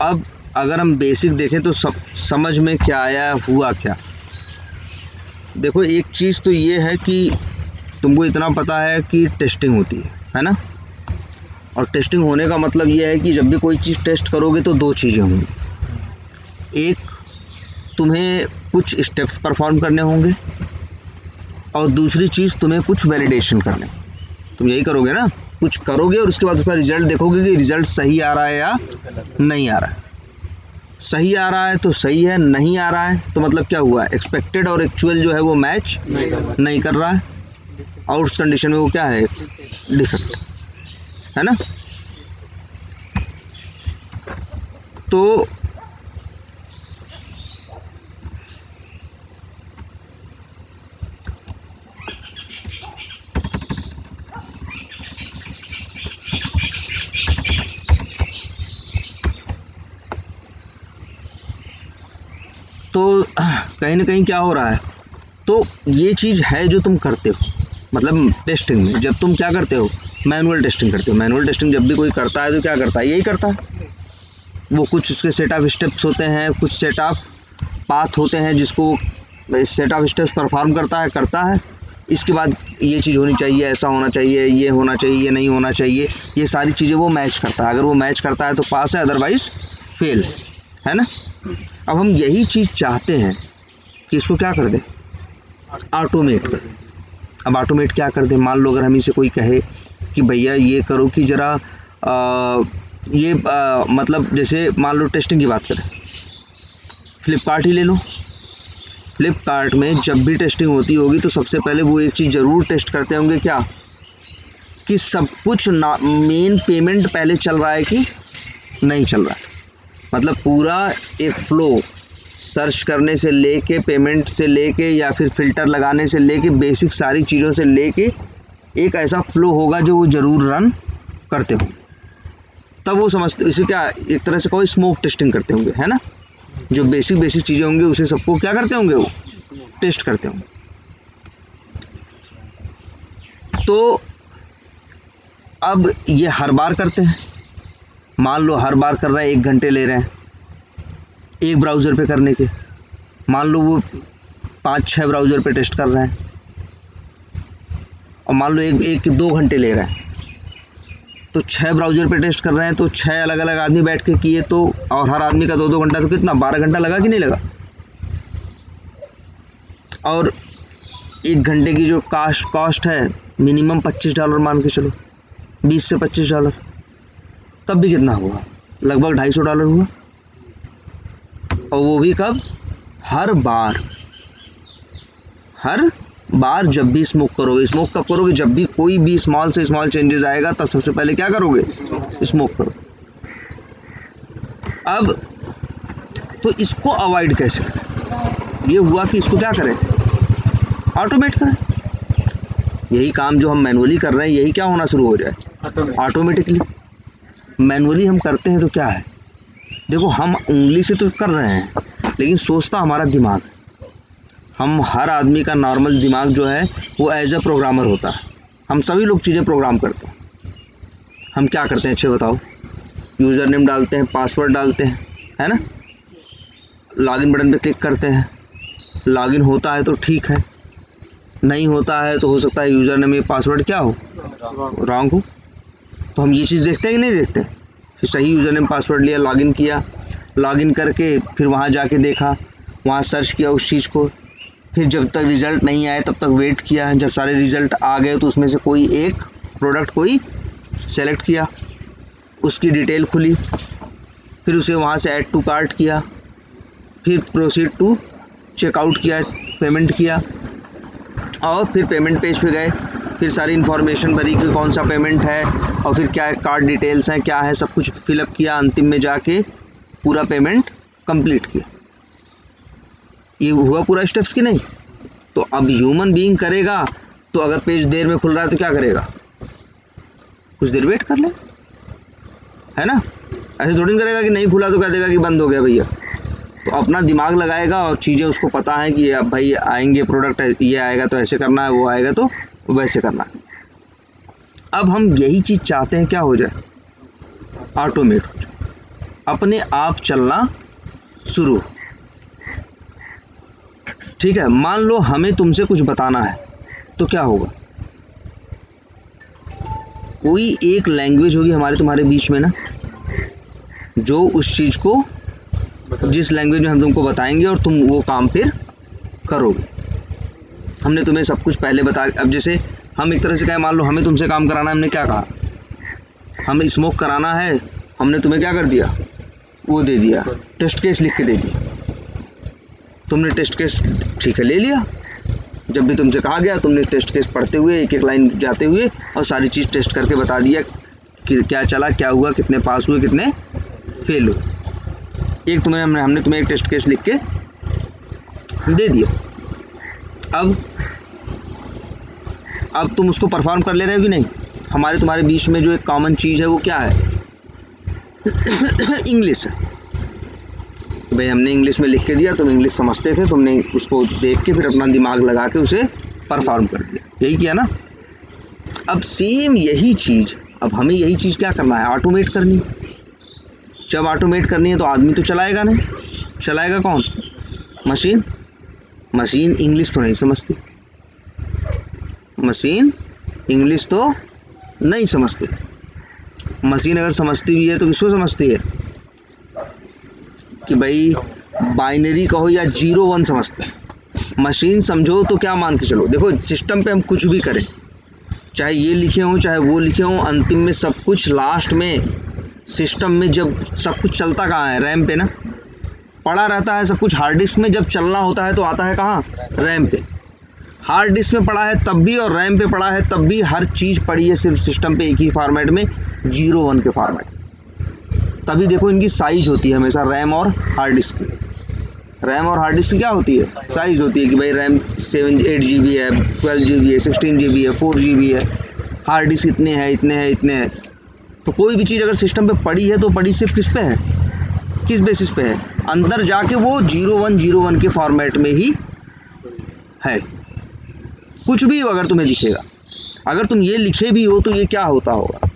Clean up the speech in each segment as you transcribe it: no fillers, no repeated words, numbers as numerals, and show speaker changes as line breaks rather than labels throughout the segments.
अब अगर हम बेसिक देखें तो समझ में क्या आया, हुआ क्या। देखो एक चीज़ तो ये है कि तुमको इतना पता है कि टेस्टिंग होती है ना। और टेस्टिंग होने का मतलब ये है कि जब भी कोई चीज़ टेस्ट करोगे तो दो चीज़ें होंगी। एक, तुम्हें कुछ स्टेप्स परफॉर्म करने होंगे और दूसरी चीज़ तुम्हें कुछ वैलिडेशन करने। तुम यही करोगे ना, कुछ करोगे और उसके बाद उसका रिजल्ट देखोगे कि रिजल्ट सही आ रहा है या नहीं आ रहा है। सही आ रहा है तो सही है, नहीं आ रहा है तो मतलब क्या हुआ, एक्सपेक्टेड और एक्चुअल जो है वो मैच नहीं कर रहा है, और उस कंडीशन में वो क्या है, डिफेक्ट है ना। तो कहीं ना कहीं क्या हो रहा है, तो ये चीज़ है जो तुम करते हो, मतलब टेस्टिंग में जब तुम क्या करते हो, मैनुअल टेस्टिंग करते हो। मैनुअल टेस्टिंग जब भी कोई करता है तो क्या करता है, यही करता है। वो कुछ उसके सेट ऑफ स्टेप्स होते हैं, कुछ सेट ऑफ पाथ होते हैं जिसको सेट ऑफ स्टेप्स परफॉर्म करता है। इसके बाद ये चीज़ होनी चाहिए, ऐसा होना चाहिए, ये होना चाहिए, ये नहीं होना चाहिए, ये सारी चीज़ें वो मैच करता है। अगर वो मैच करता है तो पास है, अदरवाइज फेल है ना। अब हम यही चीज़ चाहते हैं कि इसको क्या कर दें, ऑटोमेट कर दें। अब ऑटोमेट क्या कर दें, मान लो अगर हम इसे कोई कहे कि भैया ये करो कि ज़रा मतलब जैसे मान लो टेस्टिंग की बात करें, फ्लिपकार्ट ही ले लो। फ्लिपकार्ट में जब भी टेस्टिंग होती होगी तो सबसे पहले वो एक चीज़ ज़रूर टेस्ट करते होंगे, क्या, कि सब कुछ ना, मेन पेमेंट पहले चल रहा है कि नहीं चल रहा है। मतलब पूरा एक फ्लो, सर्च करने से लेके, पेमेंट से लेके, या फिर फ़िल्टर लगाने से लेके, बेसिक सारी चीज़ों से लेके एक ऐसा फ्लो होगा जो वो ज़रूर रन करते होंगे। तब वो समझते, इसे क्या एक तरह से कोई स्मोक टेस्टिंग करते होंगे, है ना। जो बेसिक चीज़ें होंगी उसे सबको क्या करते होंगे, वो टेस्ट करते होंगे। तो अब ये हर बार करते हैं, मान लो हर बार कर रहे हैं, 1 घंटे ले रहे हैं एक ब्राउज़र पे करने के। मान लो वो 5-6 ब्राउज़र पे टेस्ट कर रहे हैं, और मान लो एक 2 घंटे ले रहे हैं, तो 6 ब्राउज़र पे टेस्ट कर रहे हैं, तो 6 अलग अलग आदमी बैठ के किए तो, और हर आदमी का 2-2 घंटा, तो कितना 12 घंटा लगा कि नहीं लगा। और 1 घंटे की जो कॉस्ट है मिनिमम $25 मान के चलो, 20 से $25, तब भी कितना हुआ, लगभग $250 हुआ। और वो भी कब, हर बार जब भी स्मोक करोगे। स्मोक कब करोगे, जब भी कोई भी स्मॉल से स्मॉल चेंजेस आएगा तब सबसे पहले क्या करोगे, स्मोक करो। अब तो इसको अवॉइड कैसे करें, ये हुआ कि इसको क्या करें, ऑटोमेट करें। यही काम जो हम मैनुअली कर रहे हैं यही क्या होना शुरू हो जाए, ऑटोमेटिकली। मैनुअली हम करते हैं तो क्या है, देखो हम उंगली से तो कर रहे हैं लेकिन सोचता हमारा दिमाग है। हम हर आदमी का नॉर्मल दिमाग जो है वो एज अ प्रोग्रामर होता है। हम सभी लोग चीज़ें प्रोग्राम करते हैं। हम क्या करते हैं, अच्छे बताओ, यूज़र नेम डालते हैं, पासवर्ड डालते हैं, है ना, लॉगिन बटन पे क्लिक करते हैं, लॉगिन होता है तो ठीक है, नहीं होता है तो हो सकता है यूज़र नेम या पासवर्ड क्या हो, रॉन्ग हो। तो हम ये चीज़ देखते हैं कि नहीं देखते, फिर सही यूज़र नेम पासवर्ड लिया, लॉगिन किया, लॉगिन करके फिर वहाँ जाके देखा, वहाँ सर्च किया उस चीज़ को, फिर जब तक रिज़ल्ट नहीं आए तब तक वेट किया, जब सारे रिज़ल्ट आ गए तो उसमें से कोई एक प्रोडक्ट कोई सेलेक्ट किया, उसकी डिटेल खुली, फिर उसे वहाँ से ऐड टू कार्ट किया, फिर प्रोसीड टू चेकआउट किया, पेमेंट किया, और फिर पेमेंट पेज पे गए, फिर सारी इन्फॉर्मेशन भरी कि कौन सा पेमेंट है और फिर क्या कार्ड डिटेल्स हैं, क्या है, सब कुछ फिलअप किया, अंतिम में जाके पूरा पेमेंट कंप्लीट किया। ये हुआ पूरा स्टेप्स की नहीं। तो अब ह्यूमन बीइंग करेगा तो अगर पेज देर में खुल रहा है तो क्या करेगा, कुछ देर वेट कर ले, है ना। ऐसे थोड़ी नहीं करेगा कि नहीं खुला तो कह देगा कि बंद हो गया भैया। तो अपना दिमाग लगाएगा और चीज़ें उसको पता है कि अब भाई आएंगे प्रोडक्ट, ये आएगा तो ऐसे करना है, वो आएगा तो वैसे करना है। अब हम यही चीज़ चाहते हैं क्या हो जाए, ऑटोमेट हो जाए। अपने आप चलना शुरू। ठीक है, मान लो हमें तुमसे कुछ बताना है तो क्या होगा, कोई एक लैंग्वेज होगी हमारे तुम्हारे बीच में ना, जो उस चीज़ को, जिस लैंग्वेज में हम तुमको बताएंगे और तुम वो काम फिर करोगे। हमने तुम्हें सब कुछ पहले बता, अब जैसे हम एक तरह से कहें, मान लो हमें तुमसे काम कराना है, हमने क्या कहा, हमें स्मोक कराना है, हमने तुम्हें क्या कर दिया, वो दे दिया, टेस्ट केस लिख के दे दिया। तुमने टेस्ट केस ठीक है ले लिया, जब भी तुमसे कहा गया तुमने टेस्ट केस पढ़ते हुए एक एक लाइन जाते हुए और सारी चीज़ टेस्ट करके बता दिया कि क्या चला, क्या हुआ, कितने पास हुए, कितने फेल हुए। एक तुम्हें हमने तुम्हें एक टेस्ट केस लिख के दे दिया। अब तुम उसको परफॉर्म कर ले रहे हो कि नहीं। हमारे तुम्हारे बीच में जो एक कॉमन चीज़ है वो क्या है, इंग्लिश है। भाई हमने इंग्लिश में लिख के दिया, तुम इंग्लिश समझते थे, तुमने उसको देख के फिर अपना दिमाग लगा के उसे परफॉर्म कर दिया, यही किया ना। अब सेम यही चीज़, अब हमें यही चीज़ क्या करना है, ऑटोमेट करनी। जब ऑटोमेट करनी है तो आदमी तो चलाएगा नहीं, चलाएगा कौन, मशीन। मशीन इंग्लिश तो नहीं समझती, मशीन इंग्लिश तो नहीं समझती। मशीन अगर समझती भी है तो किसको समझती है, कि भाई बाइनरी कहो या 0-1 समझते हैं। मशीन समझो तो क्या मान के चलो, देखो सिस्टम पे हम कुछ भी करें, चाहे ये लिखे हों चाहे वो लिखे हों, अंतिम में सब कुछ लास्ट में सिस्टम में जब सब कुछ चलता कहाँ है, रैम पे ना, पड़ा रहता है सब कुछ। हार्ड डिस्क में जब चलना होता है तो आता है कहाँ, रैम पे। हार्ड डिस्क में पड़ा है तब भी और रैम पे पड़ा है तब भी, हर चीज़ पड़ी है सिर्फ सिस्टम पे एक ही फॉर्मेट में, 0-1 के फॉर्मेट। तभी देखो इनकी साइज होती है हमेशा, रैम और हार्ड डिस्क की। रैम और हार्ड डिस्क की क्या होती है, साइज़ होती है कि भाई रैम 8 GB है, 12 GB है, 16 GB है, 4 GB है, हार्ड डिस्क इतने हैं इतने हैं इतने हैं। तो कोई भी चीज़ अगर सिस्टम पे पड़ी है तो पड़ी सिर्फ किस पे है, किस बेसिस पे है, अंदर जाके वो 0-1 के फॉर्मेट में ही है। कुछ भी अगर तुम्हें दिखेगा, अगर तुम ये लिखे भी हो तो ये क्या होता होगा,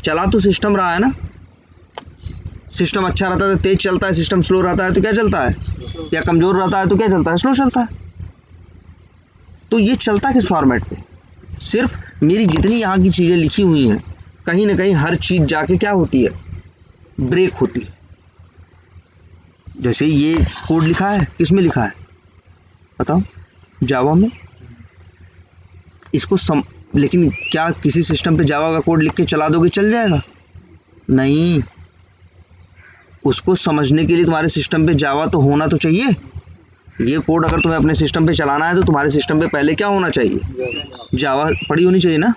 चला तो सिस्टम रहा है ना। सिस्टम अच्छा रहता है तो तेज चलता है, सिस्टम स्लो रहता है तो क्या चलता है, या कमज़ोर रहता है तो क्या चलता है, स्लो चलता है। तो ये चलता किस फॉर्मेट पे, सिर्फ मेरी जितनी यहाँ की चीज़ें लिखी हुई हैं, कहीं ना कहीं हर चीज़ जाके क्या होती है, ब्रेक होती है। जैसे ये कोड लिखा है, किस में लिखा है बताओ, जावा में। इसको लेकिन क्या किसी सिस्टम पे जावा का कोड लिख के चला दोगे चल जाएगा, नहीं। उसको समझने के लिए तुम्हारे सिस्टम पे जावा तो होना तो चाहिए। ये कोड अगर तुम्हें अपने सिस्टम पे चलाना है तो तुम्हारे सिस्टम पे पहले क्या होना चाहिए, जावा पड़ी होनी चाहिए ना,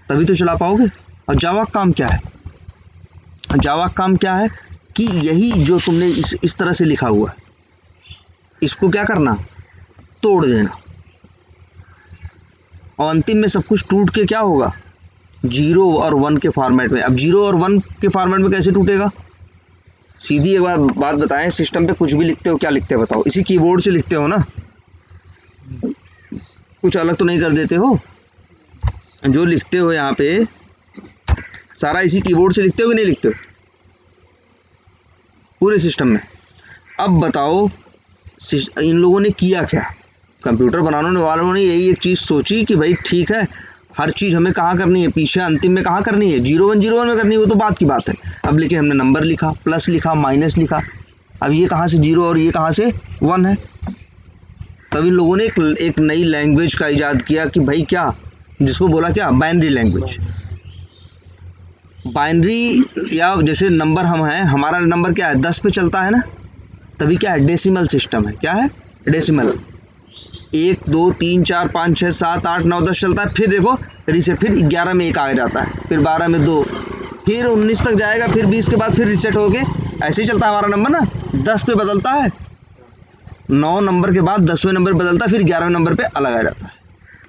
तभी तो चला पाओगे। और जावा का काम क्या है, जावा का काम क्या है कि यही जो तुमने इस तरह से लिखा हुआ है, इसको क्या करना, तोड़ देना, और अंतिम में सब कुछ टूट के क्या होगा, 0 और 1 के फॉर्मेट में। अब 0 और 1 के फॉर्मेट में कैसे टूटेगा, सीधी एक बात बताएं, सिस्टम पे कुछ भी लिखते हो, क्या लिखते हो बताओ, इसी कीबोर्ड से लिखते हो ना, कुछ अलग तो नहीं कर देते हो। जो लिखते हो यहाँ पे सारा इसी कीबोर्ड से लिखते हो कि नहीं लिखते हो, पूरे सिस्टम में। अब बताओ इन लोगों ने किया क्या, कंप्यूटर बनाने वालों ने यही एक चीज़ सोची कि भाई ठीक है, हर चीज़ हमें कहाँ करनी है, पीछे अंतिम में कहाँ करनी है, 0-1 में करनी है, वो तो बात की बात है। अब लेकिन हमने नंबर लिखा, प्लस लिखा, माइनस लिखा, अब ये कहाँ से 0 और ये कहाँ से 1 है। तब इन लोगों ने एक नई लैंग्वेज का इजाद किया कि भाई क्या, जिसको बोला क्या, बाइनरी लैंग्वेज। बाइनरी या जैसे नंबर हम हैं, हमारा नंबर क्या है, 10 पे चलता है ना, तभी क्या है, डेसिमल सिस्टम है। क्या है, डेसिमल। 1 2 3 4 5 6 7 8 9 10 चलता है, फिर देखो रीसेट, फिर 11 में 1 आ जाता है, फिर 12 में 2, फिर 19 तक जाएगा, फिर 20 के बाद फिर रीसेट हो गए। ऐसे ही चलता है हमारा नंबर ना, 10 पे बदलता है, 9 नंबर के बाद 10वें नंबर बदलता है, फिर 11वें नंबर पे अलग आ जाता है।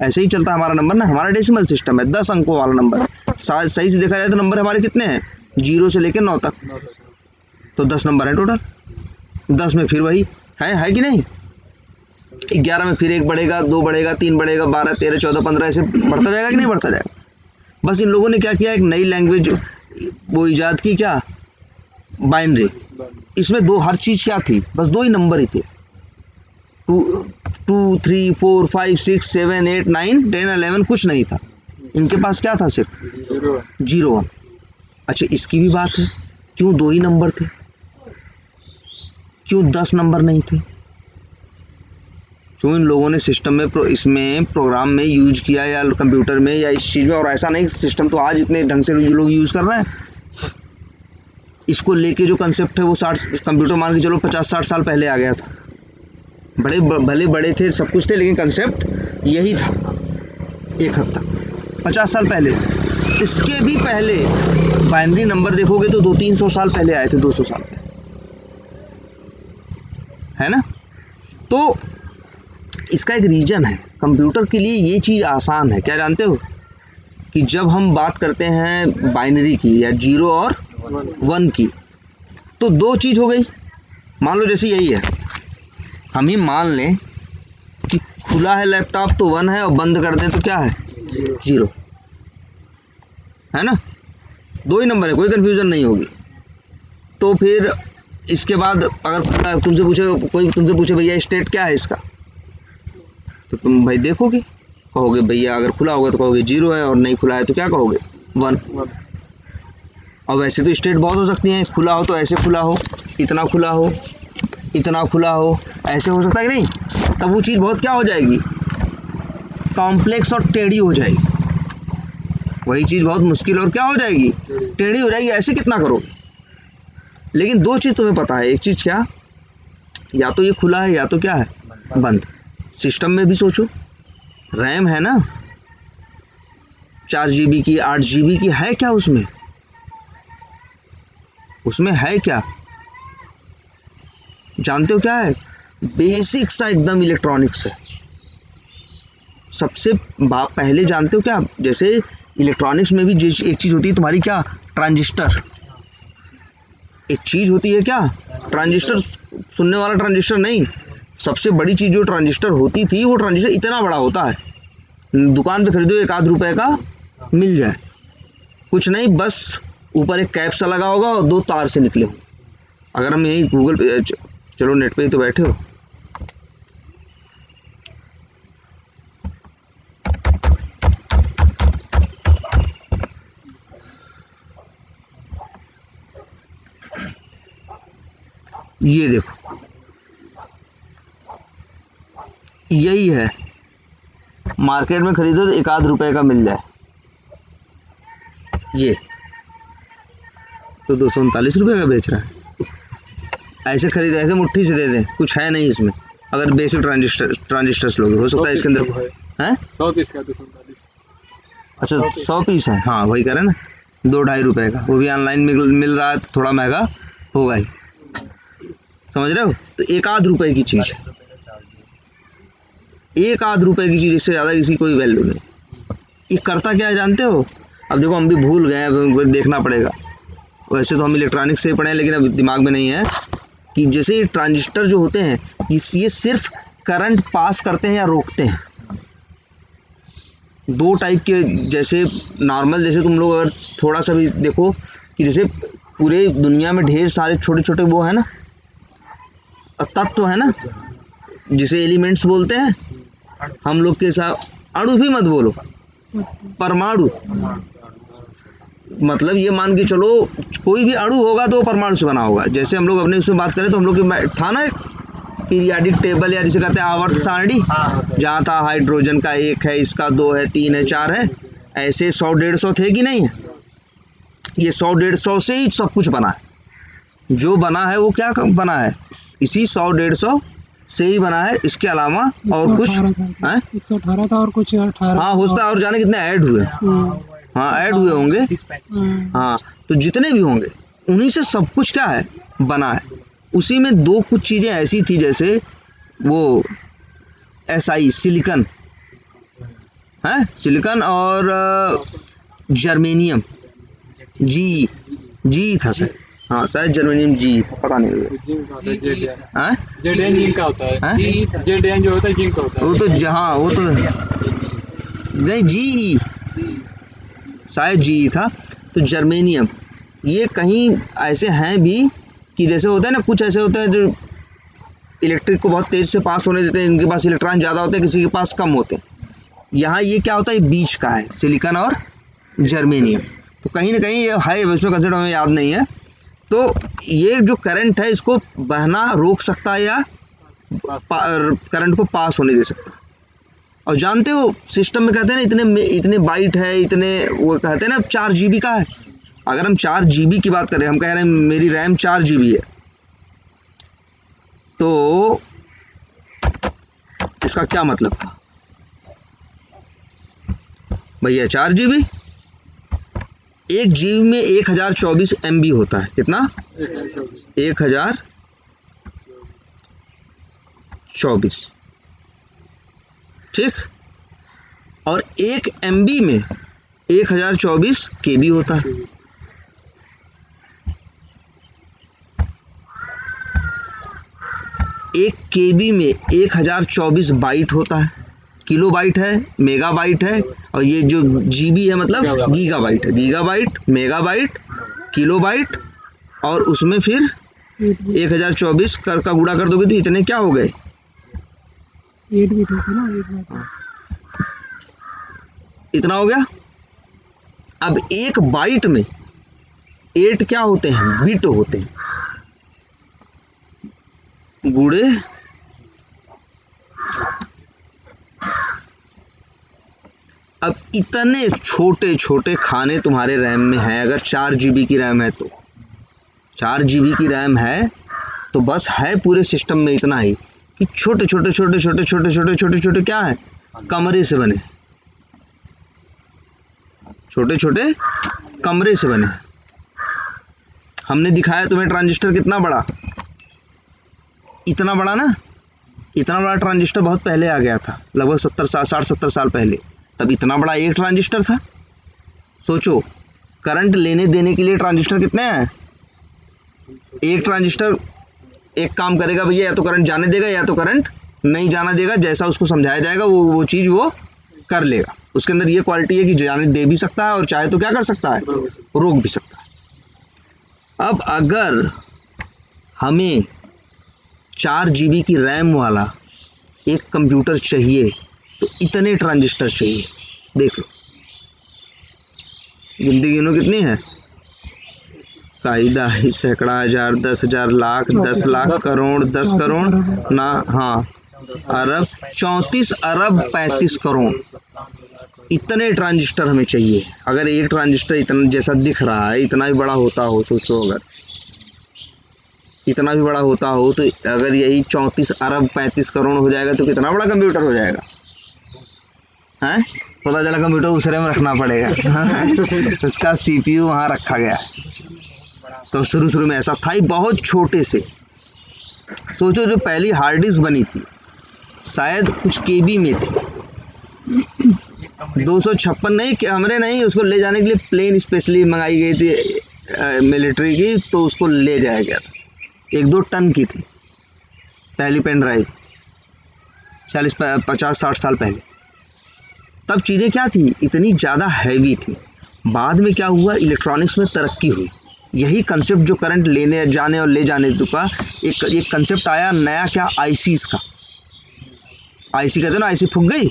ऐसे ही चलता है हमारा नंबर ना, हमारा डेसिमल सिस्टम है, 10 अंकों वाला नंबर। सही से देखा जाए तो नंबर हमारे कितने हैं, 0 से लेकर 9 तक, तो 10 नंबर है टोटल। 10 में फिर वही है कि नहीं, 11 में फिर 1 बढ़ेगा, 2 बढ़ेगा, 3 बढ़ेगा, 12 13 14 15 ऐसे बढ़ता जाएगा कि नहीं बढ़ता जाएगा। बस इन लोगों ने क्या किया, एक नई लैंग्वेज वो ईजाद की, क्या, बाइनरी। इसमें दो, हर चीज़ क्या थी, बस दो ही नंबर ही थे, 2 3 4 5 6 7 8 9 10 11, कुछ नहीं था। इनके पास क्या था, सिर्फ 0 1। अच्छा, इसकी भी बात है, क्यों दो ही नंबर थे, क्यों 10 नंबर नहीं थे, क्यों इन लोगों ने सिस्टम में इसमें प्रोग्राम में यूज किया, या कंप्यूटर में, या इस चीज़ में। और ऐसा नहीं, सिस्टम तो आज इतने ढंग से लोग यूज़ कर रहे हैं। इसको लेके जो कंसेप्ट है वो 60 कंप्यूटर मान के चलो 50-60 साल पहले आ गया था। भले बड़े थे, सब कुछ थे, लेकिन कंसेप्ट यही था एक हद तक, 50 साल पहले। इसके भी पहले बाइनरी नंबर देखोगे तो 200-300 साल पहले आए थे, 200 साल पहले, है ना। तो इसका एक रीज़न है, कंप्यूटर के लिए ये चीज़ आसान है। क्या जानते हो कि जब हम बात करते हैं बाइनरी की या 0 और 1 की, तो दो चीज़ हो गई। मान लो जैसे यही है, हम ही मान लें कि खुला है लैपटॉप तो 1 है, और बंद कर दें तो क्या है, 0, है ना। दो ही नंबर है, कोई कन्फ्यूज़न नहीं होगी। तो फिर इसके बाद अगर कोई तुमसे पूछे भैया स्टेट क्या है इसका, तो तुम भाई देखोगे, कहोगे भैया अगर खुला होगा तो कहोगे 0 है, और नहीं खुला है तो क्या कहोगे, 1। और वैसे तो स्टेट बहुत हो सकती हैं, खुला हो तो ऐसे खुला हो, इतना खुला हो, इतना खुला हो, ऐसे हो सकता है कि नहीं। तब वो चीज़ बहुत क्या हो जाएगी, कॉम्प्लेक्स और टेढ़ी हो जाएगी। वही चीज़ बहुत मुश्किल और क्या हो जाएगी, टेढ़ी हो जाएगी। ऐसे कितना करो। लेकिन दो चीज़ तुम्हें पता है, एक चीज़ क्या, या तो ये खुला है या तो क्या है, बंद। सिस्टम में भी सोचो, रैम है ना 4 GB की, 8 GB की, है क्या उसमें है क्या, जानते हो क्या है, बेसिक सा एकदम इलेक्ट्रॉनिक्स है। सबसे पहले जानते हो क्या, जैसे इलेक्ट्रॉनिक्स में भी एक चीज़ होती है तुम्हारी, क्या, ट्रांजिस्टर। एक चीज़ होती है क्या, ट्रांजिस्टर, सुनने वाला ट्रांजिस्टर नहीं। सबसे बड़ी चीज़ जो ट्रांजिस्टर होती थी, वो ट्रांजिस्टर इतना बड़ा होता है, दुकान पे खरीदो 1-8 रुपए का मिल जाए, कुछ नहीं, बस ऊपर एक कैप सा लगा होगा और 2 तार से निकले हो। अगर हम यही गूगल पे, चलो नेट पे ही तो बैठे हो, ये देखो, यही है, मार्केट में खरीदो तो 1-8 रुपए का मिल जाए, ये तो 239 रुपये का बेच रहा है। ऐसे खरीद, ऐसे मुट्ठी से दे दें, कुछ है नहीं इसमें। अगर बेसिक ट्रांजिस्टर्स लोगे, हो सकता है इसके अंदर है
100 पीस का 239।
अच्छा 100 पीस है, हाँ वही करें ना, 2-2.5 रुपए का, वो भी ऑनलाइन मिल रहा है, थोड़ा महंगा होगा ही, समझ रहे हो। तो 1-8 रुपए की चीज़ है, 1-8 रुपए की चीज़, इससे ज़्यादा किसी कोई वैल्यू नहीं। ये करता क्या है जानते हो, अब देखो हम भी भूल गए, अब देखना पड़ेगा। वैसे तो हम इलेक्ट्रॉनिक्स से पढ़े हैं, लेकिन अब दिमाग में नहीं है कि जैसे ट्रांजिस्टर जो होते हैं, ये सिर्फ करंट पास करते हैं या रोकते हैं। दो टाइप के, जैसे नॉर्मल, जैसे तुम लोग अगर थोड़ा सा भी देखो कि जैसे पूरे दुनिया में ढेर सारे छोटे छोटे वो है ना, तत्व है ना, जिसे एलिमेंट्स बोलते हैं हम लोग के साथ। अणु भी मत बोलो, परमाणु, मतलब ये मान के चलो कोई भी अणु होगा तो परमाणु से बना होगा। जैसे हम लोग अपने उसमें बात करें तो हम लोग के था ना पीरियाडिक टेबल, या जिसे कहते हैं आवर्त सारणी, जहाँ था हाइड्रोजन का 1 है, इसका 2 है, 3 है, 4 है, ऐसे 100-150 थे कि नहीं है। ये 100-150 से ही सब कुछ बना है, जो बना है वो क्या बना है, इसी 100-150 से ही बना है। इसके अलावा और कुछ है,
118 था और कुछ 18,
हाँ हो सकता है, और जाने कितने ऐड हुए, हाँ ऐड हुए होंगे, हाँ तो जितने भी होंगे उन्हीं से सब कुछ क्या है, बना है। उसी में दो कुछ चीज़ें ऐसी थी, जैसे वो SI सिलिकन है, सिलिकन, और जर्मेनियम, जी था सर, हाँ शायद जर्मेनियम जी था, पता नहीं है,
जेडएन जिंक का होता है, जेडएन जो होता है जिंक का होता है,
वो तो जहाँ वो तो नहीं, GE शायद GE था। तो जर्मेनियम, ये कहीं ऐसे हैं भी कि जैसे होता है ना, कुछ ऐसे होते हैं जो इलेक्ट्रिक को बहुत तेज़ से पास होने देते हैं, इनके पास इलेक्ट्रॉन ज़्यादा होते हैं, किसी के पास कम होते हैं। यहाँ ये क्या होता है, बीच का है, सिलिकॉन और जर्मेनियम। तो कहीं ना कहीं ये है, इसमें कंसेप्ट हमें याद नहीं है। तो ये जो करंट है इसको बहना रोक सकता है या करंट को पास होने दे सकता है। और जानते हो सिस्टम में कहते हैं ना इतने बाइट है, इतने वो कहते हैं ना 4 GB का है। अगर हम 4 GB की बात करें, हम कह रहे हैं मेरी रैम 4 GB है, तो इसका क्या मतलब था भैया? 4 GB, 1 GB में 1024 MB होता है। कितना? 1024, ठीक। और 1 MB में 1024 KB होता है। एक KB में 1024 बाइट होता है। किलो बाइट है, मेगा बाइट है, और ये जो GB है मतलब गीगाबाइट है। गीगाबाइट, मेगाबाइट, किलो बाइट, और उसमें फिर 1024 का गुणा कर दोगे तो इतने क्या हो गए?
8 बिट होता है ना, 8 बिट।
इतना हो गया। अब एक बाइट में 8 क्या होते हैं? बिट होते हैं। गुणे अब इतने छोटे छोटे खाने तुम्हारे रैम में हैं। अगर 4 GB की रैम है तो 4 GB की रैम है तो बस है पूरे सिस्टम में इतना ही कि छोटे छोटे छोटे छोटे छोटे छोटे छोटे छोटे क्या है? कमरे से बने, छोटे छोटे कमरे से बने। हमने दिखाया तुम्हें ट्रांजिस्टर कितना बड़ा, इतना बड़ा ना। इतना बड़ा ट्रांजिस्टर बहुत पहले आ गया था, लगभग 60-70 साल पहले। तब इतना बड़ा एक ट्रांजिस्टर था। सोचो करंट लेने देने के लिए ट्रांजिस्टर कितने हैं? एक ट्रांजिस्टर एक काम करेगा भैया, या तो करंट जाने देगा या तो करंट नहीं जाना देगा। जैसा उसको समझाया जाएगा वो चीज़ वो कर लेगा। उसके अंदर ये क्वालिटी है कि जाने दे भी सकता है और चाहे तो क्या कर सकता है? रोक भी सकता है। अब अगर हमें 4 GB की रैम वाला एक कंप्यूटर चाहिए तो इतने ट्रांजिस्टर चाहिए। देख लो गिनती गिनो कितनी है? कायदा ही सैकड़ा, हजार, 10,000, लाख, 10 लाख, करोड़, 10 करोड़ ना, हाँ अरब, 34 अरब 35 करोड़। इतने ट्रांजिस्टर हमें चाहिए। अगर एक ट्रांजिस्टर इतना जैसा दिख रहा है, इतना भी बड़ा होता हो, सोचो अगर इतना भी बड़ा होता हो तो अगर यही 34 अरब 35 करोड़ हो जाएगा तो कितना बड़ा कंप्यूटर हो जाएगा? हैं? पता चला कंप्यूटर दूसरे में रखना पड़ेगा। उसका CPU वहाँ रखा गया है। तो शुरू में ऐसा था ही, बहुत छोटे से। सोचो जो पहली हार्ड डिस्क बनी थी शायद कुछ KB में थी। 256 नहीं, कैमरे नहीं, उसको ले जाने के लिए प्लेन स्पेशली मंगाई गई थी मिलिट्री की, तो उसको ले जाया गया था। 1-2 टन की थी पहली पेन ड्राइव, 40-50-60 साल पहले। तब चीज़ें क्या थी? इतनी ज़्यादा हैवी थी। बाद में क्या हुआ? इलेक्ट्रॉनिक्स में तरक्की हुई। यही कंसेप्ट जो करंट लेने जाने और ले जाने का एक कंसेप्ट आया नया, क्या? ICs का। IC कहते हैं ना, IC फूक गई,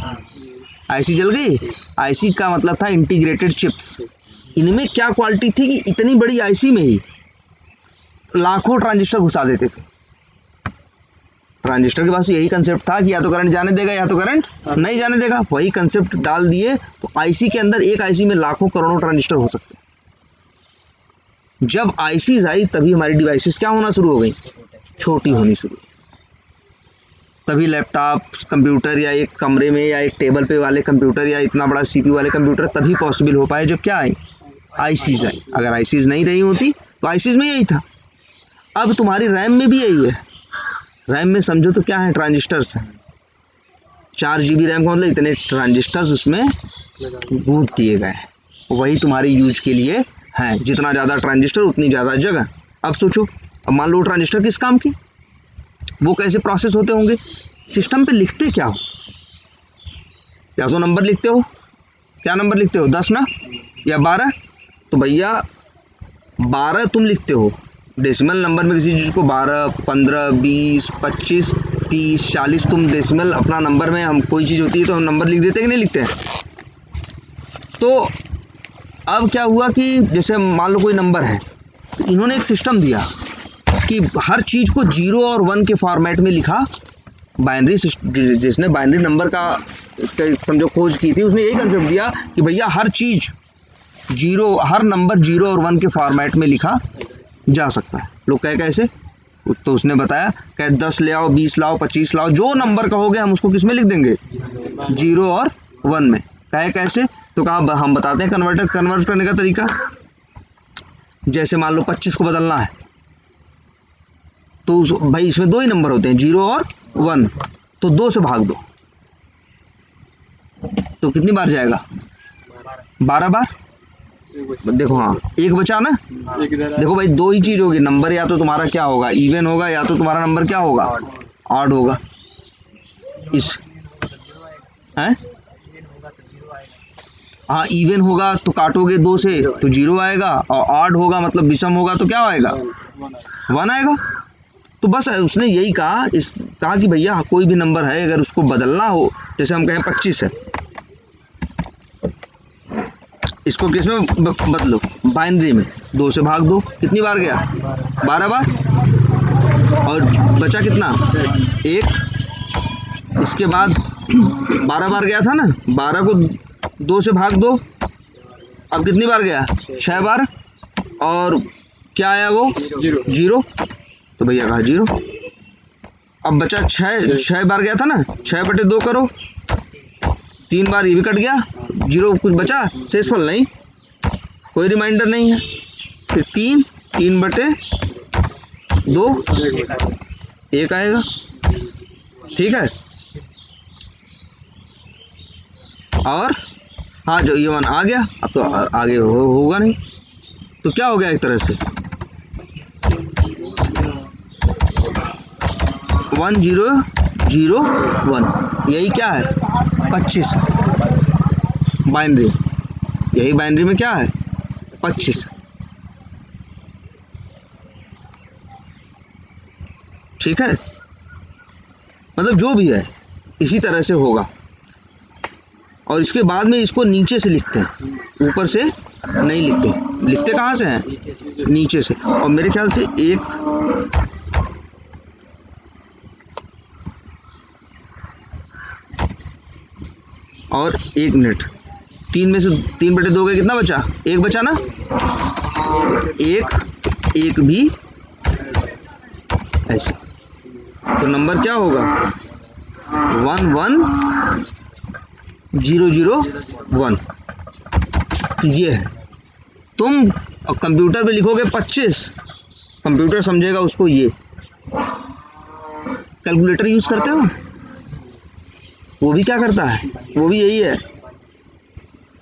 IC जल गई। IC का मतलब था इंटीग्रेटेड चिप्स। इनमें क्या क्वालिटी थी कि इतनी बड़ी IC में ही लाखों ट्रांजिस्टर घुसा देते थे। ट्रांजिस्टर के पास यही कंसेप्ट था कि या तो करंट जाने देगा या तो करंट नहीं जाने देगा। वही कंसेप्ट डाल दिए तो IC के अंदर एक IC में लाखों करोड़ों ट्रांजिस्टर हो सकते हैं। जब ICs आई तभी हमारी डिवाइसेस क्या होना शुरू हो गई? छोटी होनी शुरू। तभी लैपटॉप, कंप्यूटर, या एक कमरे में या एक टेबल पे वाले कंप्यूटर या इतना बड़ा CPU वाले कंप्यूटर तभी पॉसिबल हो पाए जब क्या आई? ICs आई। अगर ICs नहीं रही होती तो ICs में यही था। अब तुम्हारी रैम में भी यही है। रैम में समझो तो क्या है? ट्रांजिस्टर्स हैं। 4 GB रैम का मतलब इतने ट्रांजिस्टर्स उसमें गूंथ दिए गए हैं। वही तुम्हारे यूज के लिए हैं। जितना ज़्यादा ट्रांजिस्टर उतनी ज़्यादा जगह। अब सोचो, अब मान लो ट्रांजिस्टर किस काम की, वो कैसे प्रोसेस होते होंगे? सिस्टम पे लिखते क्या हो? या तो नंबर लिखते हो। क्या नंबर लिखते हो? 10 ना, या 12? तो भैया 12 तुम लिखते हो, डेसिमल नंबर में किसी चीज़ को 12, 15, 20, 25, 30, 40 तुम डेसिमल अपना नंबर में, हम कोई चीज़ होती है तो हम नंबर लिख देते हैं कि नहीं लिखते हैं। तो अब क्या हुआ कि जैसे मान लो कोई नंबर है, तो इन्होंने एक सिस्टम दिया कि हर चीज़ को 0 और 1 के फॉर्मेट में लिखा। बाइनरी, जिसने बाइनरी नंबर का समझो खोज की थी, उसने यही कंसेप्ट दिया कि भैया हर चीज़ हर नंबर 0 और 1 के फॉर्मेट में लिखा जा सकता है। लोग कहे कैसे, तो उसने बताया कहे 10 ले आओ, 20 लाओ, 25 लाओ, जो नंबर कहोगे हम उसको किस में लिख देंगे, 0 और 1 में। कहे कैसे, तो कहा हम बताते हैं कन्वर्ट करने का तरीका। जैसे मान लो 25 को बदलना है, तो भाई इसमें 2 ही नंबर होते हैं, 0 और 1, तो 2 से भाग दो, तो कितनी बार जाएगा, 12 बार। देखो हाँ, एक बचा ना। देखो भाई 2 ही चीज होगी, नंबर या तो तुम्हारा क्या होगा, इवन होगा, या तो तुम्हारा नंबर क्या होगा, ऑड होगा। इस हैं, हाँ इवन होगा तो काटोगे 2 से तो 0 आएगा, और ऑड होगा मतलब विषम होगा तो क्या आएगा, 1 आएगा। तो बस उसने यही कहा कि भैया कोई भी नंबर है अगर उसको बदलना हो, जैसे हम कहें 25 है, इसको किस में बदलो, बाइनरी में, 2 से भाग दो, कितनी बार गया, 12 बार, और बचा कितना, 1। इसके बाद 12 बार गया था ना, 12 को 2 से भाग दो, अब कितनी बार गया, 6 बार, और क्या आया वो, 0, तो भैया कहा 0। अब बचा 6 बार गया था ना, 6/2 करो, 3 बार ये भी कट गया, 0 कुछ बचा, शेषफल नहीं, कोई रिमाइंडर नहीं है, फिर 3/2 1 आएगा, ठीक है। और हाँ जो ये 1 आ गया, अब तो आगे होगा नहीं, तो क्या हो गया एक तरह से 1 0 0 1, यही क्या है 25 बाइनरी, यही बाइनरी में क्या है 25। ठीक है, मतलब जो भी है इसी तरह से होगा। और इसके बाद में इसको नीचे से लिखते हैं, ऊपर से नहीं लिखते। लिखते कहाँ से हैं, नीचे से। और मेरे ख्याल से 1 और 1 मिनट, 3 में से 3/2 का कितना बचा, 1 बचा ना, तो 1 भी ऐसे, तो नंबर क्या होगा 1 1 0 0 1। तो ये है, तुम कंप्यूटर पे लिखोगे 25, कंप्यूटर समझेगा उसको ये। कैलकुलेटर यूज करते हो, वो भी क्या करता है, वो भी यही है।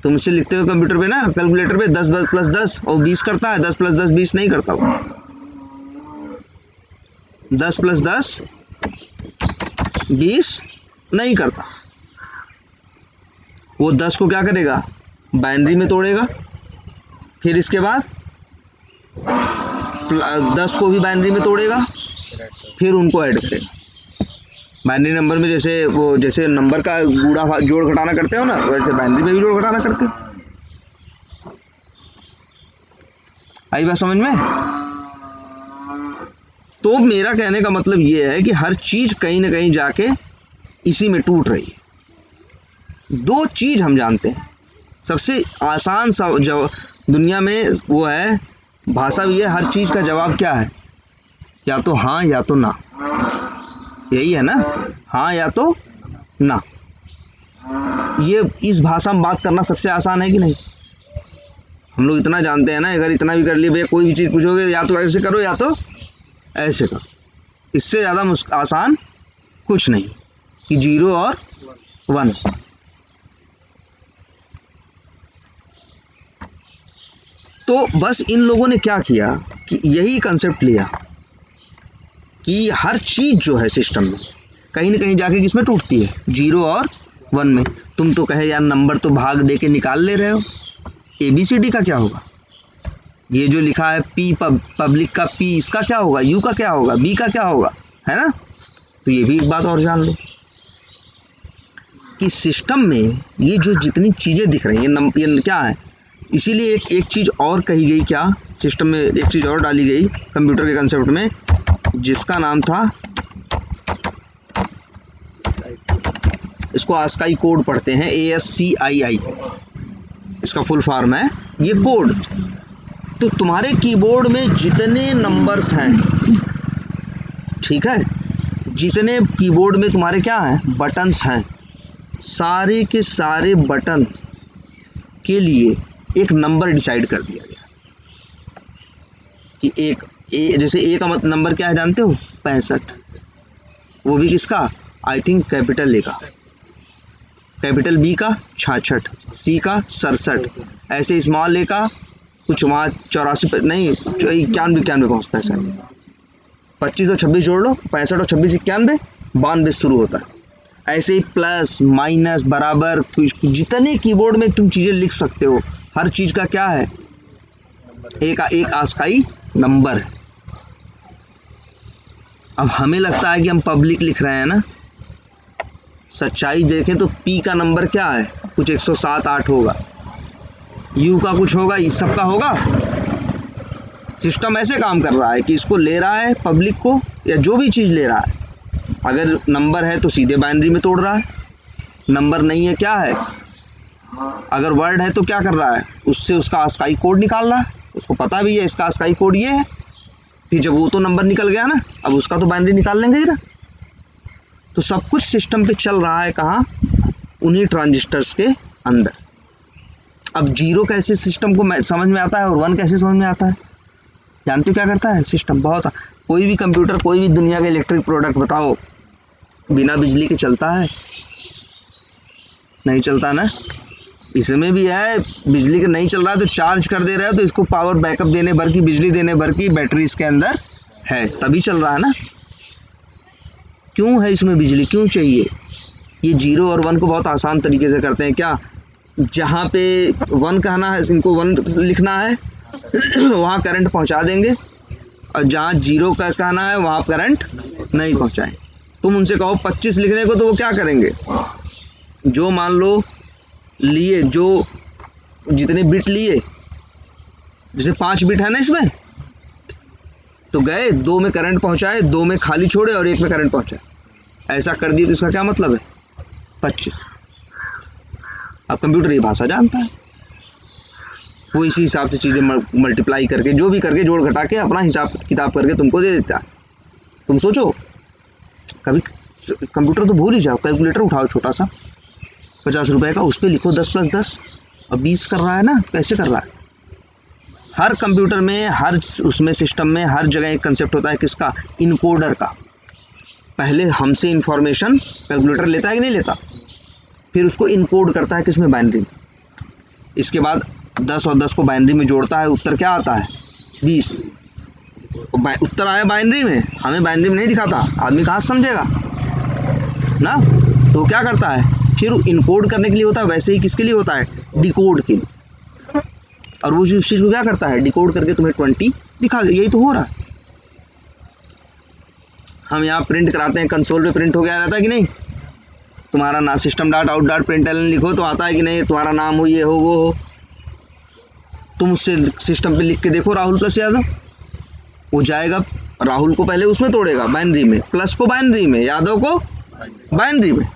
तुम इससे लिखते हो कंप्यूटर पे ना, कैलकुलेटर पे 10 + 10 और 20 करता है, 10 + 10 20 नहीं करता वो, 10 + 10 20 नहीं करता। वो 10 को क्या करेगा, बाइनरी में तोड़ेगा, फिर इसके बाद 10 को भी बाइनरी में तोड़ेगा, फिर उनको ऐड करेगा। बाइनरी नंबर में जैसे नंबर का गुणा जोड़ घटाना करते हो ना, वैसे बाइनरी में भी जोड़ घटाना करते हो। आई बात समझ में। तो मेरा कहने का मतलब ये है कि हर चीज कहीं ना कहीं जाके इसी में टूट रही है। 2 चीज हम जानते हैं, सबसे आसान सा दुनिया में वो है, भाषा भी है, हर चीज का जवाब क्या है, या तो हाँ या तो ना, यही है ना, हाँ या तो ना। ये इस भाषा में बात करना सबसे आसान है कि नहीं। हम लोग इतना जानते हैं ना, अगर इतना भी कर लिए भैया, कोई भी चीज़ पूछोगे या तो ऐसे करो या तो ऐसे करो, इससे ज़्यादा आसान कुछ नहीं कि 0 और 1। तो बस इन लोगों ने क्या किया कि यही कंसेप्ट लिया कि हर चीज़ जो है सिस्टम में कहीं ना कहीं जाके किसमें टूटती है, 0 और 1 में। तुम तो कहे यार नंबर तो भाग दे के निकाल ले रहे हो, ABCD का क्या होगा, ये जो लिखा है पी पब्लिक का पी, इसका क्या होगा, यू का क्या होगा, बी का क्या होगा, है ना। तो ये भी एक बात और जान लो कि सिस्टम में ये जो जितनी चीज़ें दिख रही हैं ये क्या है। इसीलिए एक चीज़ और कही गई, क्या सिस्टम में एक चीज़ और डाली गई कंप्यूटर के कंसेप्ट में, जिसका नाम था, इसको आस्काई कोड पढ़ते हैं, ASCII इसका फुल फॉर्म है ये कोड। तो तुम्हारे कीबोर्ड में जितने नंबर्स हैं, ठीक है, जितने कीबोर्ड में तुम्हारे क्या हैं, बटन्स हैं, सारे के सारे बटन के लिए एक नंबर डिसाइड कर दिया गया कि जैसे ए का नंबर क्या है जानते हो, 65, वो भी किसका, आई थिंक कैपिटल ए का, कैपिटल बी का 66, सी का 67, ऐसे स्मॉल ए का कुछ वहाँ 84 नहीं 91 पहुँचता है सर। 25 और 26 जोड़ लो, 65 और 26 91, 92 शुरू होता है। ऐसे ही प्लस माइनस बराबर जितने कीबोर्ड में तुम चीज़ें लिख सकते हो, हर चीज़ का क्या है, एक आस्काई नंबर है। अब हमें लगता है कि हम पब्लिक लिख रहे हैं ना, सच्चाई देखें तो पी का नंबर क्या है, कुछ 107-8 होगा, यू का कुछ होगा, इस सब का होगा। सिस्टम ऐसे काम कर रहा है कि इसको ले रहा है पब्लिक को, या जो भी चीज़ ले रहा है, अगर नंबर है तो सीधे बाइनरी में तोड़ रहा है, नंबर नहीं है क्या है, अगर वर्ड है तो क्या कर रहा है, उससे उसका आस्काई कोड निकाल रहा है, उसको पता भी है इसका आस्काई कोड ये है। फिर जब वो तो नंबर निकल गया ना, अब उसका तो बाइनरी निकाल लेंगे ही ना। तो सब कुछ सिस्टम पे चल रहा है कहाँ, उन्हीं ट्रांजिस्टर्स के अंदर। अब जीरो कैसे सिस्टम को समझ में आता है और 1 कैसे समझ में आता है, जानते हो क्या करता है सिस्टम, बहुत, कोई भी कंप्यूटर, कोई भी दुनिया का इलेक्ट्रिक प्रोडक्ट बताओ, बिना बिजली के चलता है, नहीं चलता ना। इसमें भी है, बिजली का नहीं चल रहा है तो चार्ज कर दे रहे हो, तो इसको पावर बैकअप देने भर की, बिजली देने भर की बैटरी इसके अंदर है, तभी चल रहा है ना। क्यों है इसमें बिजली, क्यों चाहिए। ये 0 और 1 को बहुत आसान तरीके से करते हैं, क्या, जहाँ पे 1 कहना है, इनको 1 लिखना है वहाँ करंट पहुँचा देंगे, और जहाँ 0 का कहना है वहाँ करंट नहीं पहुँचाएं। तुम उनसे कहो 25 लिखने को, तो वो क्या करेंगे, जो मान लो लिए, जो जितने बिट लिए, जैसे 5 बिट है ना इसमें, तो गए 2 में करंट पहुंचाए, 2 में खाली छोड़े और 1 में करंट पहुंचाए, ऐसा कर दिए तो इसका क्या मतलब है, 25। अब कंप्यूटर ये भाषा जानता है, वो इसी हिसाब से चीज़ें मल्टीप्लाई करके, जो भी करके, जोड़ घटा के अपना हिसाब किताब करके तुमको दे देता है। तुम सोचो, कभी कंप्यूटर तो भूल ही जाओ, कैलकुलेटर उठाओ छोटा सा 50 रुपए का, उस पर लिखो 10 + 10 और 20 कर रहा है ना, कैसे कर रहा है। हर कंप्यूटर में, हर उसमें सिस्टम में, हर जगह एक कंसेप्ट होता है किसका, इनकोडर का। पहले हमसे इंफॉर्मेशन कैलकुलेटर लेता है कि नहीं लेता, फिर उसको इनकोड करता है किसमें, बाइनरी में। इसके बाद 10 और 10 को बाइनरी में जोड़ता है, उत्तर क्या आता है, 20। उत्तर आया बाइनरी में, हमें बाइनरी में नहीं दिखाता, आदमी कहाँ समझेगा ना। तो क्या करता है, फिर इनकोड करने के लिए होता है, वैसे ही किसके लिए होता है, डिकोड के लिए। और वो उस चीज़ को क्या करता है, डिकोड करके तुम्हें 20 दिखा दे। यही तो हो रहा है। हम यहाँ प्रिंट कराते हैं, कंसोल पे प्रिंट हो गया रहता है कि नहीं, तुम्हारा ना system.out.println लिखो तो आता है कि नहीं, तुम्हारा नाम हो, ये हो, वो हो। तुम उससे सिस्टम पे लिख के देखो राहुल प्लस यादव, वो जाएगा, राहुल को पहले उसमें तोड़ेगा बाइनरी में, प्लस को बाइनरी में, यादव को बाइनरी में।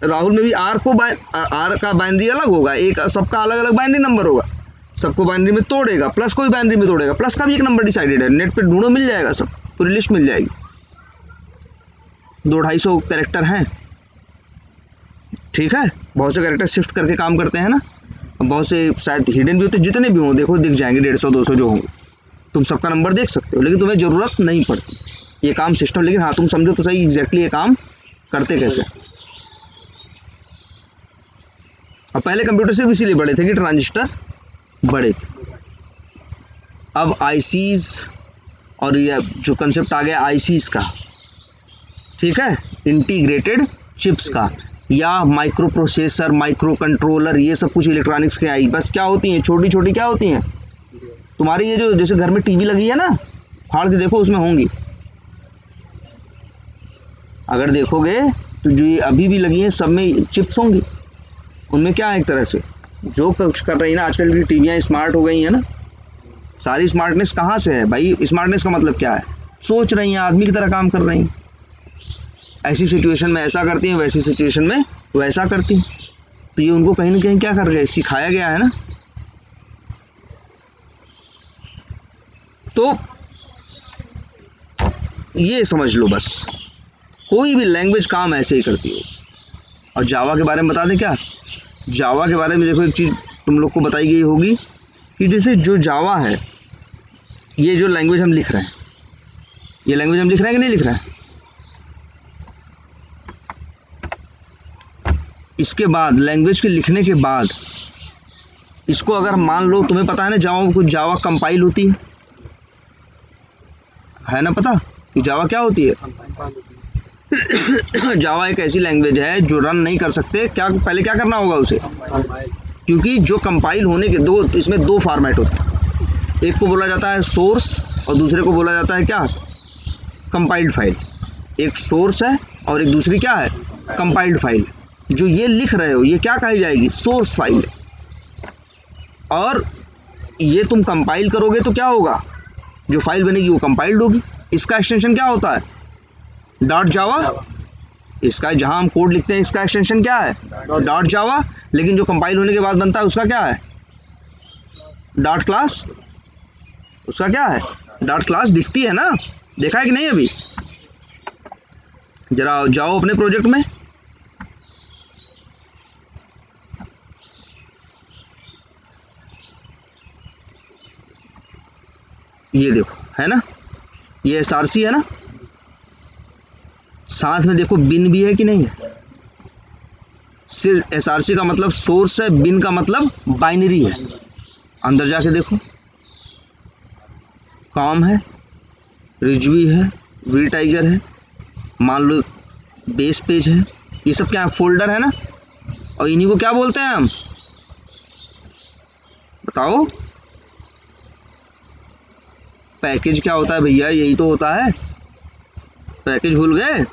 राहुल में भी आर का बाइनरी अलग होगा, एक सबका अलग अलग बाइनरी नंबर होगा, सबको बाइनरी में तोड़ेगा, प्लस को भी बाइनरी में तोड़ेगा, प्लस का भी एक नंबर डिसाइडेड है, नेट पे ढूंढो मिल जाएगा, सब पूरी लिस्ट मिल जाएगी। 200-250 कैरेक्टर हैं, ठीक है, बहुत से कैरेक्टर शिफ्ट करके काम करते हैं ना, बहुत से शायद हिडन भी होते, जितने भी हों देखो दिख जाएंगे, 150-200 जो होंगे, तुम सबका नंबर देख सकते हो, लेकिन तुम्हें ज़रूरत नहीं पड़ती ये काम सिस्टम। लेकिन हाँ, तुम समझो तो सही एग्जैक्टली ये काम करते कैसे। अब पहले कंप्यूटर सिर्फ इसीलिए बड़े थे कि ट्रांजिस्टर बड़े थे। अब आईसीज और ये जो कंसेप्ट आ गया आईसीज का, ठीक है, इंटीग्रेटेड चिप्स का, या माइक्रो प्रोसेसर, माइक्रो कंट्रोलर, ये सब कुछ इलेक्ट्रॉनिक्स के आई। बस क्या होती हैं, छोटी छोटी क्या होती हैं, तुम्हारी ये जो जैसे घर में टीवी लगी है ना, फाड़ के देखो उसमें होंगी। अगर देखोगे तो जो ये अभी भी लगी हैं सब में चिप्स होंगी। उनमें क्या है, एक तरह से जो कुछ कर रही है ना, आजकल की टीवियाँ स्मार्ट हो गई हैं ना, सारी स्मार्टनेस कहाँ से है भाई? स्मार्टनेस का मतलब क्या है? सोच रही हैं, आदमी की तरह काम कर रही हैं। ऐसी सिचुएशन में ऐसा करती हैं, वैसी सिचुएशन में वैसा करती हैं। तो ये उनको कहीं ना कहीं क्या कर रहे हैं, सिखाया गया है ना। तो ये समझ लो बस, कोई भी लैंग्वेज काम ऐसे ही करती हो। और जावा के बारे में बता दें क्या? जावा के बारे में देखो, एक चीज़ तुम लोग को बताई गई होगी कि जैसे जो जावा है, ये जो लैंग्वेज हम लिख रहे हैं, ये लैंग्वेज हम लिख रहे हैं कि नहीं लिख रहे हैं? इसके बाद लैंग्वेज के लिखने के बाद इसको अगर मान लो, तुम्हें पता है ना जावा कुछ जावा कंपाइल होती है ना पता कि जावा क्या होती है? जावा एक ऐसी लैंग्वेज है जो रन नहीं कर सकते, क्या पहले क्या करना होगा उसे? क्योंकि जो कंपाइल होने के दो, इसमें दो फॉर्मेट होते हैं, एक को बोला जाता है सोर्स और दूसरे को बोला जाता है क्या? Compiled file. एक सोर्स है और एक दूसरी क्या है? Compiled file. जो ये लिख रहे हो ये क्या कही जाएगी? सोर्स फाइल है। और ये तुम कंपाइल करोगे तो क्या होगा? जो फाइल बनेगी वो कंपाइल्ड होगी। इसका एक्सटेंशन क्या होता है? डॉट जावा। इसका जहां हम कोड लिखते हैं इसका एक्सटेंशन क्या है? डॉट जावा। लेकिन जो कंपाइल होने के बाद बनता है उसका क्या है? Dot class. उसका क्या है? Dot class. दिखती है ना, देखा है कि नहीं अभी? जरा जाओ अपने प्रोजेक्ट में, ये देखो है ना, ये SRC है ना, साथ में देखो बिन भी है कि नहीं है। सिर्फ SRC का मतलब सोर्स है, बिन का मतलब बाइनरी है। अंदर जाके देखो, कॉम है, रिजवी है, वी टाइगर है, मान लो बेस पेज है, ये सब क्या है? फोल्डर है ना। और इन्हीं को क्या बोलते हैं हम? बताओ। पैकेज क्या होता है भैया? यही तो होता है। पैकेज भूल गए?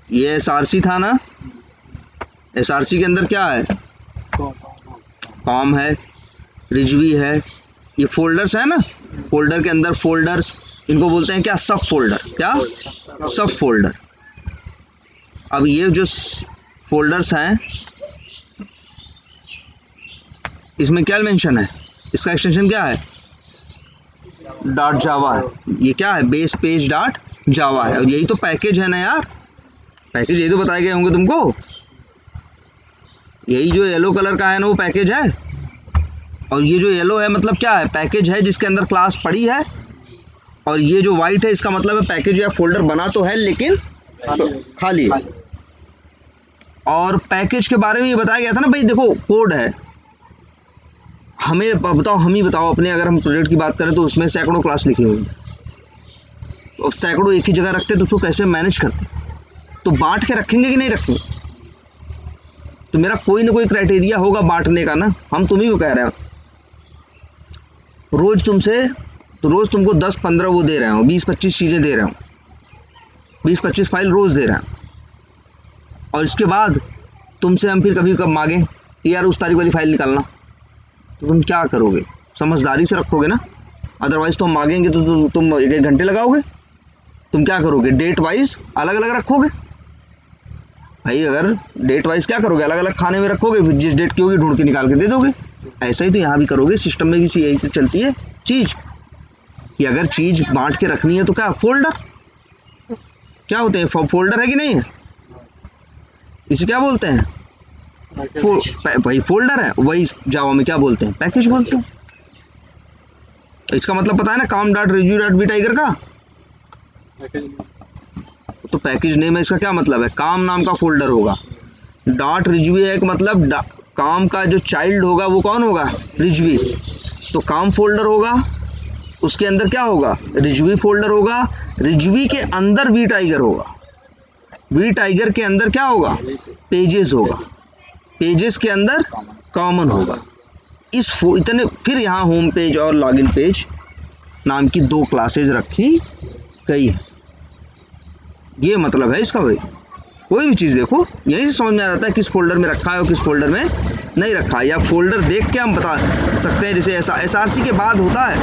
ये SRC था ना, SRC के अंदर क्या है? कॉम है, रिजवी है, ये फोल्डर्स है ना। फोल्डर के अंदर फोल्डर्स, इनको बोलते हैं क्या? सब फोल्डर। क्या? सब फोल्डर। अब ये जो फोल्डर्स हैं इसमें क्या मेंशन है? इसका एक्सटेंशन क्या है? डॉट जावा है। ये क्या है? बेस पेज डॉट जावा है। और यही तो पैकेज है ना यार। पैकेज यही तो बताए गए होंगे तुमको। यही जो येलो कलर का है ना वो पैकेज है। और ये जो येलो है मतलब क्या है? पैकेज है जिसके अंदर क्लास पड़ी है। और ये जो वाइट है इसका मतलब है पैकेज या फोल्डर बना तो है लेकिन खाली है। और पैकेज के बारे में ये बताया गया था ना भाई, देखो कोड है, हमें बताओ, हम ही बताओ अपने, अगर हम प्रोजेक्ट की बात करें तो उसमें सैकड़ों क्लास लिखी हुई, तो सैकड़ों एक ही जगह रखते तो उसको कैसे मैनेज करते? तो बांट के रखेंगे कि नहीं रखेंगे? तो मेरा कोई ना कोई क्राइटेरिया होगा बांटने का ना। हम तुम्ही को कह रहे हो, रोज तुमसे तो रोज तुमको 10-15 वो दे रहे हो, 20-25 चीज़ें दे रहे हो, 20-25 फाइल रोज दे रहे हैं। और इसके बाद तुमसे हम फिर कभी कब मांगे कि यार उस तारीख वाली फाइल निकालना, तो तुम क्या करोगे? समझदारी से रखोगे ना। अदरवाइज तो हम मांगेंगे तो तुम 1-1 घंटे लगाओगे। तुम क्या करोगे? डेट वाइज अलग अलग रखोगे भाई। अगर डेट वाइज क्या करोगे? अलग अलग खाने में रखोगे, फिर जिस डेट की होगी ढूंढ के निकाल के दे दोगे। ऐसा ही तो यहाँ भी करोगे। सिस्टम में भी यही तो चलती है चीज़ कि अगर चीज़ बांट के रखनी है तो क्या? फोल्डर। क्या होते हैं? फोल्डर है कि नहीं है? इसे क्या बोलते हैं? भाई फोल्डर है। वही जावा में क्या बोलते हैं? पैकेज बोलते हैं। इसका मतलब पता है ना, com dot review dot v tiger का तो पैकेज नेम है। इसका क्या मतलब है? काम नाम का फोल्डर होगा। डॉट रिजवी है कि मतलब काम का जो चाइल्ड होगा वो कौन होगा? रिजवी। तो काम फोल्डर होगा, उसके अंदर क्या होगा? रिजवी फोल्डर होगा। रिजवी के अंदर वी टाइगर होगा। वी टाइगर के अंदर क्या होगा? पेजेस होगा। पेजेस के अंदर कॉमन होगा। इतने फिर यहाँ होम पेज और लॉगिन पेज नाम की 2 क्लासेज रखी गई है। ये मतलब है इसका भाई। कोई भी चीज़ देखो यहीं से समझ में आ जाता है किस फोल्डर में रखा है और किस फोल्डर में नहीं रखा है, या फोल्डर देख के हम बता सकते हैं। जैसे SRC के बाद होता है,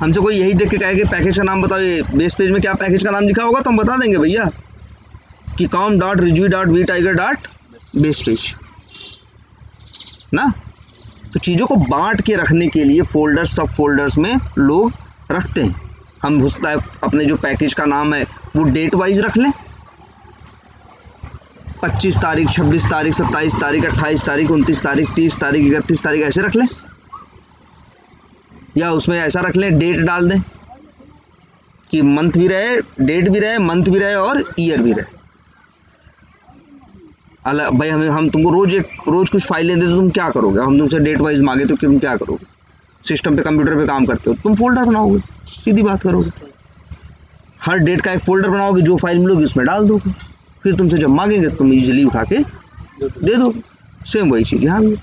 हमसे कोई यही देख के कहे कि पैकेज का नाम बताओ, ये बेस पेज में क्या पैकेज का नाम लिखा होगा, तो हम बता देंगे भैया कि com.rizvi.vtiger.base पेज ना। तो चीज़ों को बांट के रखने के लिए फोल्डर सब फोल्डर्स में लोग रखते हैं। हम हो सकता है अपने जो पैकेज का नाम है वो डेट वाइज रख लें, 25 तारीख, 26 तारीख, 27 तारीख, 28 तारीख, 29 तारीख, 30 तारीख, 31 तारीख ऐसे रख लें, या उसमें ऐसा रख लें डेट डाल दें कि मंथ भी रहे, डेट भी रहे, मंथ भी रहे और ईयर भी रहे। अलग भाई हम तुमको रोज कुछ फाइलें दे तो तुम क्या करोगे? हम तुमसे डेट वाइज मांगे तो तुम क्या करोगे? सिस्टम पे कंप्यूटर पे काम करते हो, तुम फोल्डर बनाओगे, सीधी बात करोगे। हर डेट का एक फोल्डर बनाओगे, जो फाइल मिलोगी उसमें डाल दोगे, फिर तुमसे जब मांगेंगे तुम इजीली उठा के दे दोगे। सेम वही चीज़ यहाँ भी।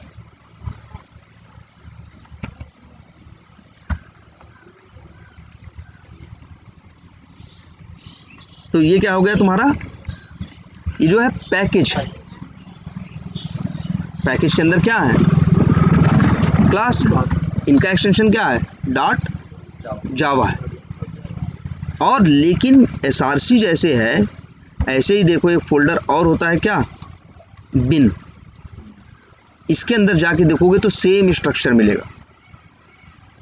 तो ये क्या हो गया तुम्हारा? ये जो है पैकेज है। पैकेज के अंदर क्या है? क्लास। इनका एक्सटेंशन क्या है? .java है। और लेकिन SRC जैसे है ऐसे ही देखो एक फोल्डर और होता है क्या? bin। इसके अंदर जाके देखोगे तो सेम स्ट्रक्चर मिलेगा,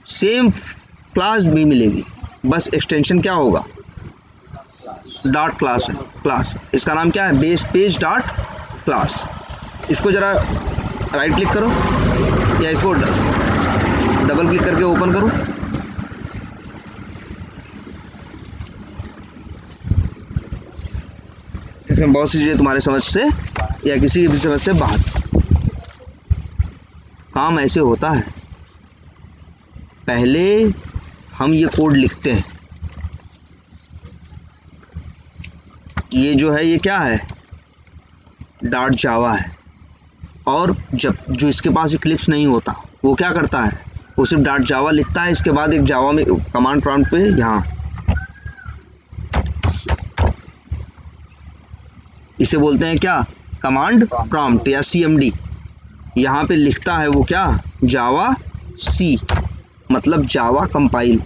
सेम क्लास भी मिलेगी, बस एक्सटेंशन क्या होगा? .class है। क्लास इसका नाम क्या है? Base page .class। इसको ज़रा राइट क्लिक करो या इसको डबल क्लिक करके ओपन करो। इसमें बहुत सी चीज़ें तुम्हारे समझ से या किसी भी समझ से बाहर। काम ऐसे होता है, पहले हम ये कोड लिखते हैं। ये जो है ये क्या है? .java है। और जब जो इसके पास इक्लिप्स नहीं होता वो क्या करता है? वो सिर्फ .java लिखता है, इसके बाद एक जावा में कमांड प्रॉम्प्ट पे यहाँ इसे बोलते हैं क्या? कमांड प्रॉम्प्ट या CMD। यहाँ पे लिखता है वो क्या? जावा C, मतलब जावा कंपाइल,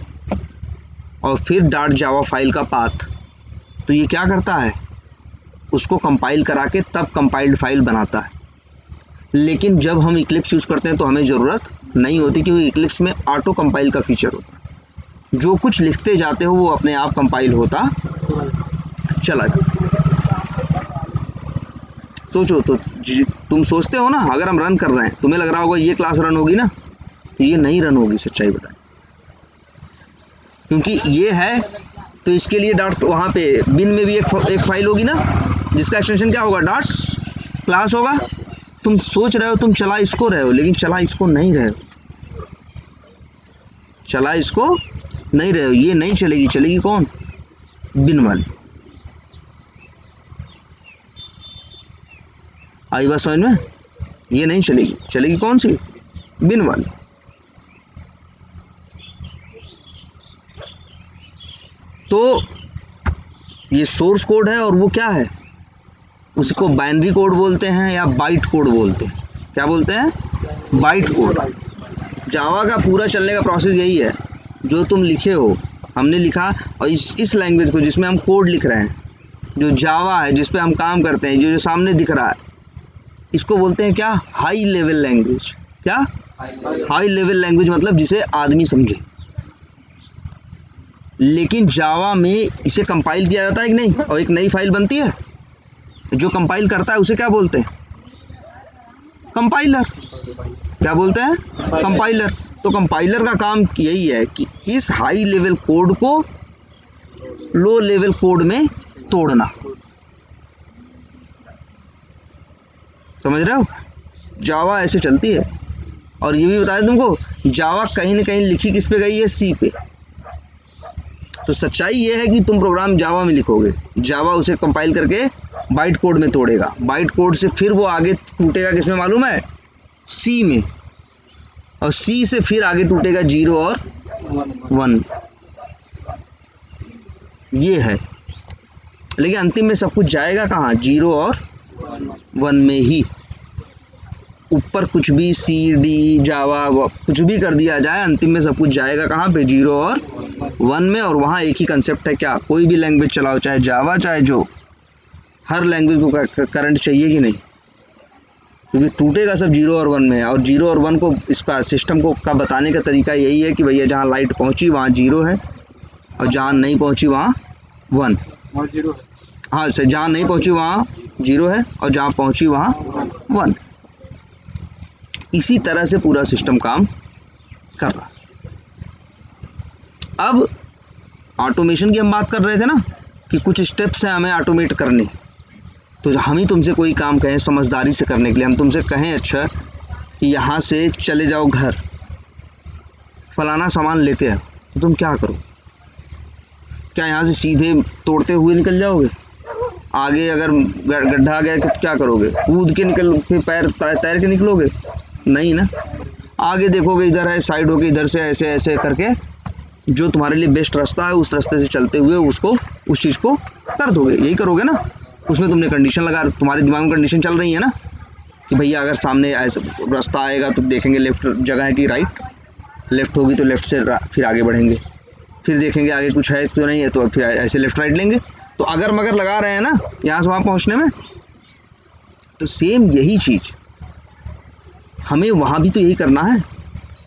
और फिर .java फाइल का पाथ। तो ये क्या करता है? उसको कंपाइल करा के तब कंपाइल्ड फाइल बनाता है। लेकिन जब हम इक्लिप्स यूज़ करते हैं तो हमें ज़रूरत नहीं होती, क्योंकि इक्लिप्स में ऑटो कंपाइल का फीचर होता है। जो कुछ लिखते जाते हो वो अपने आप कंपाइल होता चला जाता। सोचो तो, तुम सोचते हो ना अगर हम रन कर रहे हैं तुम्हें लग रहा होगा ये क्लास रन होगी ना, तो ये नहीं रन होगी, सच्चाई बताएं। क्योंकि ये है तो इसके लिए वहाँ पे बिन में भी एक फाइल होगी ना, जिसका एक्सटेंशन क्या होगा? .class होगा। तुम सोच रहे हो तुम चला इसको रहे हो, लेकिन चला इसको नहीं रहे हो, चला इसको नहीं रहे हो। ये नहीं चलेगी, चलेगी कौन? बिन वाली। आई बात समझ में? ये नहीं चलेगी, चलेगी कौन सी? बिन वाली। तो ये सोर्स कोड है और वो क्या है? उसको बाइनरी कोड बोलते हैं या बाइट कोड बोलते हैं। क्या बोलते हैं? Byte code. जावा का पूरा चलने का प्रोसेस यही है, जो तुम लिखे हो हमने लिखा, और इस लैंग्वेज को जिसमें हम कोड लिख रहे हैं, जो जावा है जिस पे हम काम करते हैं, जो सामने दिख रहा है, इसको बोलते हैं क्या? High level language. क्या? हाई लेवल लैंग्वेज, मतलब जिसे आदमी समझे। लेकिन जावा में इसे कंपाइल किया जाता है कि नहीं, और एक नई फाइल बनती है, जो कंपाइल करता है उसे क्या बोलते हैं? कंपाइलर। क्या बोलते हैं? कंपाइलर। तो कंपाइलर का काम यही है कि इस हाई लेवल कोड को लो लेवल कोड में तोड़ना। समझ रहे हो? जावा ऐसे चलती है। और ये भी बताया तुमको, जावा कहीं ना कहीं लिखी किस पे गई है? C पे। तो सच्चाई ये है कि तुम प्रोग्राम जावा में लिखोगे, जावा उसे कंपाइल करके बाइट कोड में तोड़ेगा, बाइट कोड से फिर वो आगे टूटेगा किस में मालूम है? C में। और सी से फिर आगे टूटेगा 0 और 1, ये है। लेकिन अंतिम में सब कुछ जाएगा कहाँ? 0 और 1 में ही। ऊपर कुछ भी सी डी जावा कुछ भी कर दिया जाए, अंतिम में सब कुछ जाएगा कहाँ पे? 0 और 1 में। और वहाँ एक ही कंसेप्ट है, क्या? कोई भी लैंग्वेज चलाओ, चाहे जावा चाहे जो, हर लैंग्वेज को करंट चाहिए कि नहीं? क्योंकि टूटेगा सब 0 और 1 में। और 0 और 1 को इसका सिस्टम को का बताने का तरीका यही है कि भैया जहाँ लाइट पहुँची वहाँ 0 है, और जहाँ नहीं पहुँची वहाँ 1।
और 0 है।
हाँ सर, जहाँ नहीं पहुँची वहाँ 0 है, और जहाँ पहुँची वहाँ 1। इसी तरह से पूरा सिस्टम काम कर रहा। अब ऑटोमेशन की हम बात कर रहे थे ना, कि कुछ स्टेप्स हैं हमें ऑटोमेट करने। तो हम ही तुमसे कोई काम कहें समझदारी से करने के लिए, हम तुमसे कहें अच्छा कि यहाँ से चले जाओ घर, फलाना सामान लेते हैं, तो तुम क्या करो? क्या यहाँ से सीधे तोड़ते हुए निकल जाओगे? आगे अगर गड्ढा आ गया तो क्या करोगे? कूद के निकल के पैर तैर के निकलोगे? नहीं ना। आगे देखोगे, इधर है साइड होके, इधर से ऐसे ऐसे करके जो तुम्हारे लिए बेस्ट रास्ता है उस रास्ते से चलते हुए उसको, उस चीज़ को कर दोगे। यही करोगे ना। उसमें तुमने कंडीशन लगा, तुम्हारे दिमाग में कंडीशन चल रही है ना कि भैया अगर सामने ऐसा रास्ता आएगा तो देखेंगे लेफ्ट जगह है कि राइट, लेफ्ट होगी तो लेफ्ट से फिर आगे बढ़ेंगे, फिर देखेंगे आगे कुछ है तो नहीं है तो फिर ऐसे लेफ्ट राइट लेंगे। तो अगर मगर लगा रहे हैं ना यहाँ से वहाँ पहुँचने में। तो सेम यही चीज़ हमें वहाँ भी तो यही करना है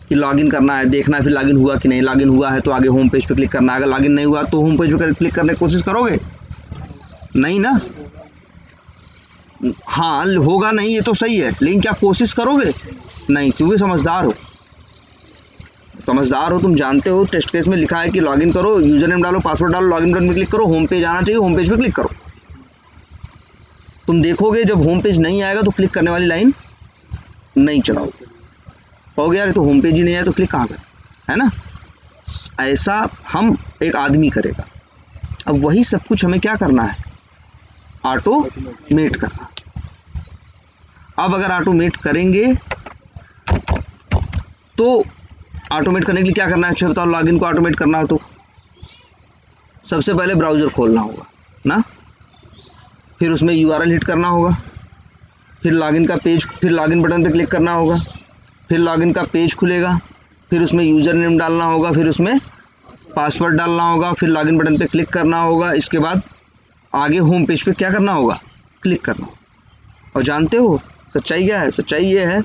कि लॉगिन करना है, देखना है फिर लॉगिन हुआ कि नहीं। लॉगिन हुआ है तो आगे होम पेज पे क्लिक करना है, अगर लॉगिन नहीं हुआ तो होम पेज पे क्लिक करने की कोशिश करोगे? नहीं ना। हाँ होगा नहीं, ये तो सही है, लेकिन क्या कोशिश करोगे? नहीं। क्योंकि समझदार हो, समझदार हो, तुम जानते हो टेस्ट केस में लिखा है कि लॉगिन करो, यूजर नेम डालो, पासवर्ड डालो, लॉगिन बटन में क्लिक करो, होम पेज आना चाहिए, होम पेज पे क्लिक करो। तुम देखोगे जब होम पेज नहीं आएगा तो क्लिक करने वाली लाइन नहीं चलाओगे, कहोगे यार तो होम पेज ही नहीं आया तो क्लिक कहाँ करें, है ना। ऐसा हम एक आदमी करेगा। अब वही सब कुछ हमें क्या करना है? ऑटोमेट करना। अब अगर ऑटोमेट करेंगे तो ऑटोमेट करने के लिए क्या करना है? अच्छा बताओ, लॉगिन को ऑटोमेट करना हो तो सबसे पहले ब्राउज़र खोलना होगा ना, फिर उसमें URL हिट करना होगा, फिर लॉगिन का पेज, फिर लॉगिन बटन पे क्लिक करना होगा, फिर लॉगिन का पेज खुलेगा, फिर उसमें यूज़र नेम डालना होगा, फिर उसमें पासवर्ड डालना होगा, फिर लॉगिन बटन पे क्लिक करना होगा। इसके बाद आगे होम पेज पे क्या करना होगा? क्लिक करना होगा। और जानते हो सच्चाई क्या है? सच्चाई ये है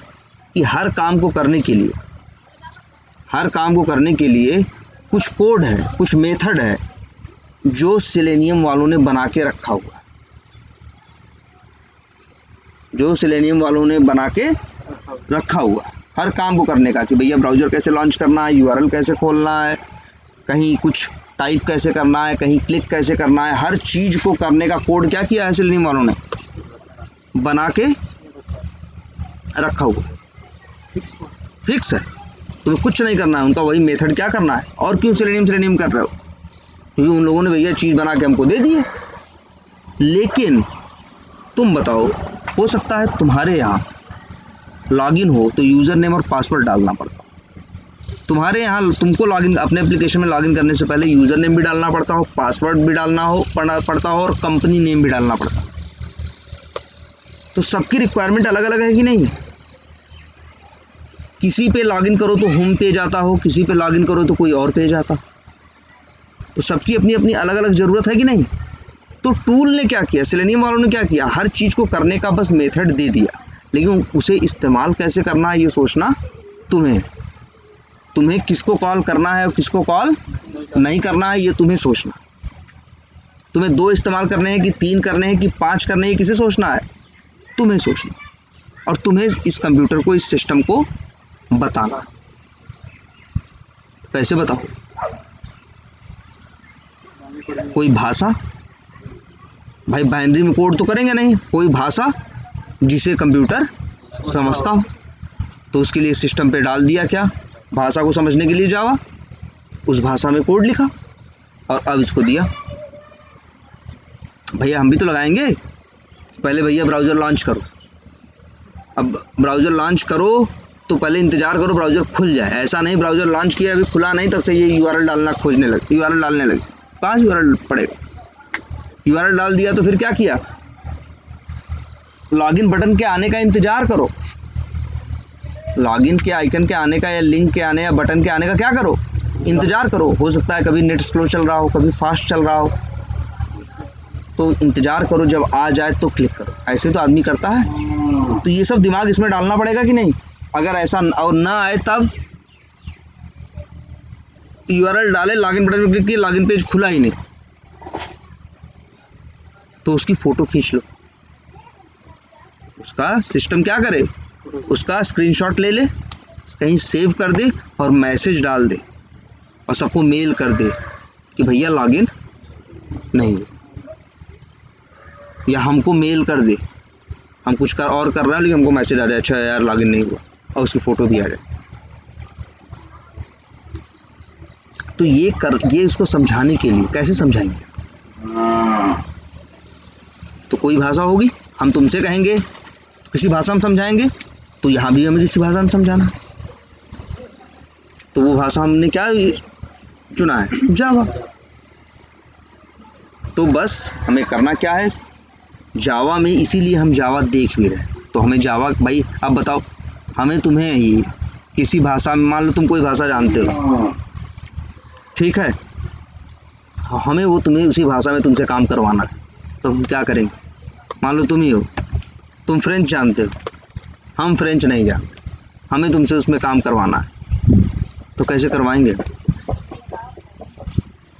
कि हर काम को करने के लिए, हर काम को करने के लिए कुछ कोड है, कुछ मेथड है जो सेलेनियम वालों ने बना के रखा हुआ है, जो सेलेनियम वालों ने बना के रखा हुआ है हर काम को करने का, कि भैया ब्राउज़र कैसे लॉन्च करना है, URL कैसे खोलना है, कहीं कुछ टाइप कैसे करना है, कहीं क्लिक कैसे करना है, हर चीज़ को करने का कोड क्या किया है सेलेनियम वालों ने? बना के रखा हुआ है, फिक्स है। तुम्हें कुछ नहीं करना है, उनका वही मेथड क्या करना है। और क्यों सेलेनियम कर रहे हो? क्योंकि उन लोगों ने भैया चीज़ बना के हमको दे दी है। लेकिन तुम बताओ, हो सकता है तुम्हारे यहाँ लॉगिन हो तो यूज़र नेम और पासवर्ड डालना पड़ता, तुम्हारे यहाँ तुमको लॉगिन अपने एप्लीकेशन में लॉगिन करने से पहले यूज़र नेम भी डालना पड़ता हो, पासवर्ड भी डालना हो पड़ता हो, और कंपनी नेम भी डालना पड़ता। तो सबकी रिक्वायरमेंट अलग अलग है कि नहीं? किसी पे लॉगिन करो तो होम पेज आता हो, किसी पे लॉगिन करो तो कोई और पेज आता। तो सबकी अपनी अपनी अलग अलग ज़रूरत है कि नहीं? तो टूल ने क्या किया, सेलेनियम वालों ने क्या किया, हर चीज़ को करने का बस मेथड दे दिया, लेकिन उसे इस्तेमाल कैसे करना है ये सोचना तुम्हें किसको कॉल करना है और किसको कॉल नहीं करना है ये तुम्हें सोचना। तुम्हें 2 इस्तेमाल करने हैं कि 3 करने हैं कि 5 करने हैं, किसे सोचना है? तुम्हें सोचना। और तुम्हें इस कंप्यूटर को, इस सिस्टम को बताना। कैसे बताओ? कोई भाषा, भाई बाइनरी में कोड तो करेंगे नहीं, कोई भाषा जिसे कंप्यूटर समझता हो। तो उसके लिए सिस्टम पे डाल दिया क्या, भाषा को समझने के लिए जावा, उस भाषा में कोड लिखा और अब इसको दिया। भैया हम भी तो लगाएंगे, पहले भैया ब्राउज़र लॉन्च करो। अब ब्राउज़र लॉन्च करो तो पहले इंतजार करो ब्राउज़र खुल जाए। ऐसा नहीं ब्राउज़र लॉन्च किया अभी खुला नहीं तब से ये URL डालना खोजने लगे, URL डालने लगे। कहाँ से URL पड़ेगा? URL डाल दिया तो फिर क्या किया? लॉगिन बटन के आने का इंतजार करो, लॉगिन के आइकन के आने का या लिंक के आने या बटन के आने का क्या करो? इंतजार करो। हो सकता है कभी नेट स्लो चल रहा हो, कभी फास्ट चल रहा हो, तो इंतजार करो, जब आ जाए तो क्लिक करो। ऐसे तो आदमी करता है। तो ये सब दिमाग इसमें डालना पड़ेगा कि नहीं? अगर ऐसा और ना आए तब URL डाले, लॉगिन बटन पर क्लिक किया, लॉगिन पेज खुला ही नहीं, तो उसकी फ़ोटो खींच लो। उसका सिस्टम क्या करे? उसका स्क्रीनशॉट ले ले, कहीं सेव कर दे और मैसेज डाल दे और सबको मेल कर दे कि भैया लॉगिन नहीं हुआ, या हमको मेल कर दे, हम कुछ कर रहे हैं लेकिन हमको मैसेज आ जाए अच्छा यार लॉगिन नहीं हुआ, और उसकी फ़ोटो भी आ जाए। तो ये इसको समझाने के लिए कैसे समझाएंगे? तो कोई भाषा होगी, हम तुमसे कहेंगे किसी भाषा में समझाएंगे, तो यहाँ भी हमें किसी भाषा में समझाना है। तो वो भाषा हमने क्या चुना है? जावा। तो बस हमें करना क्या है जावा में, इसीलिए हम जावा देख भी रहे हैं। तो हमें जावा, भाई अब बताओ, हमें तुम्हें ही किसी भाषा में, मान लो तुम कोई भाषा जानते हो, ठीक है, हमें वो तुम्हें उसी भाषा में तुमसे काम करवाना है, तो हम क्या करेंगे? मान लो तुम ही हो, तुम फ्रेंच जानते हो, हम फ्रेंच नहीं जानते, हमें तुमसे उसमें काम करवाना है, तो कैसे करवाएंगे?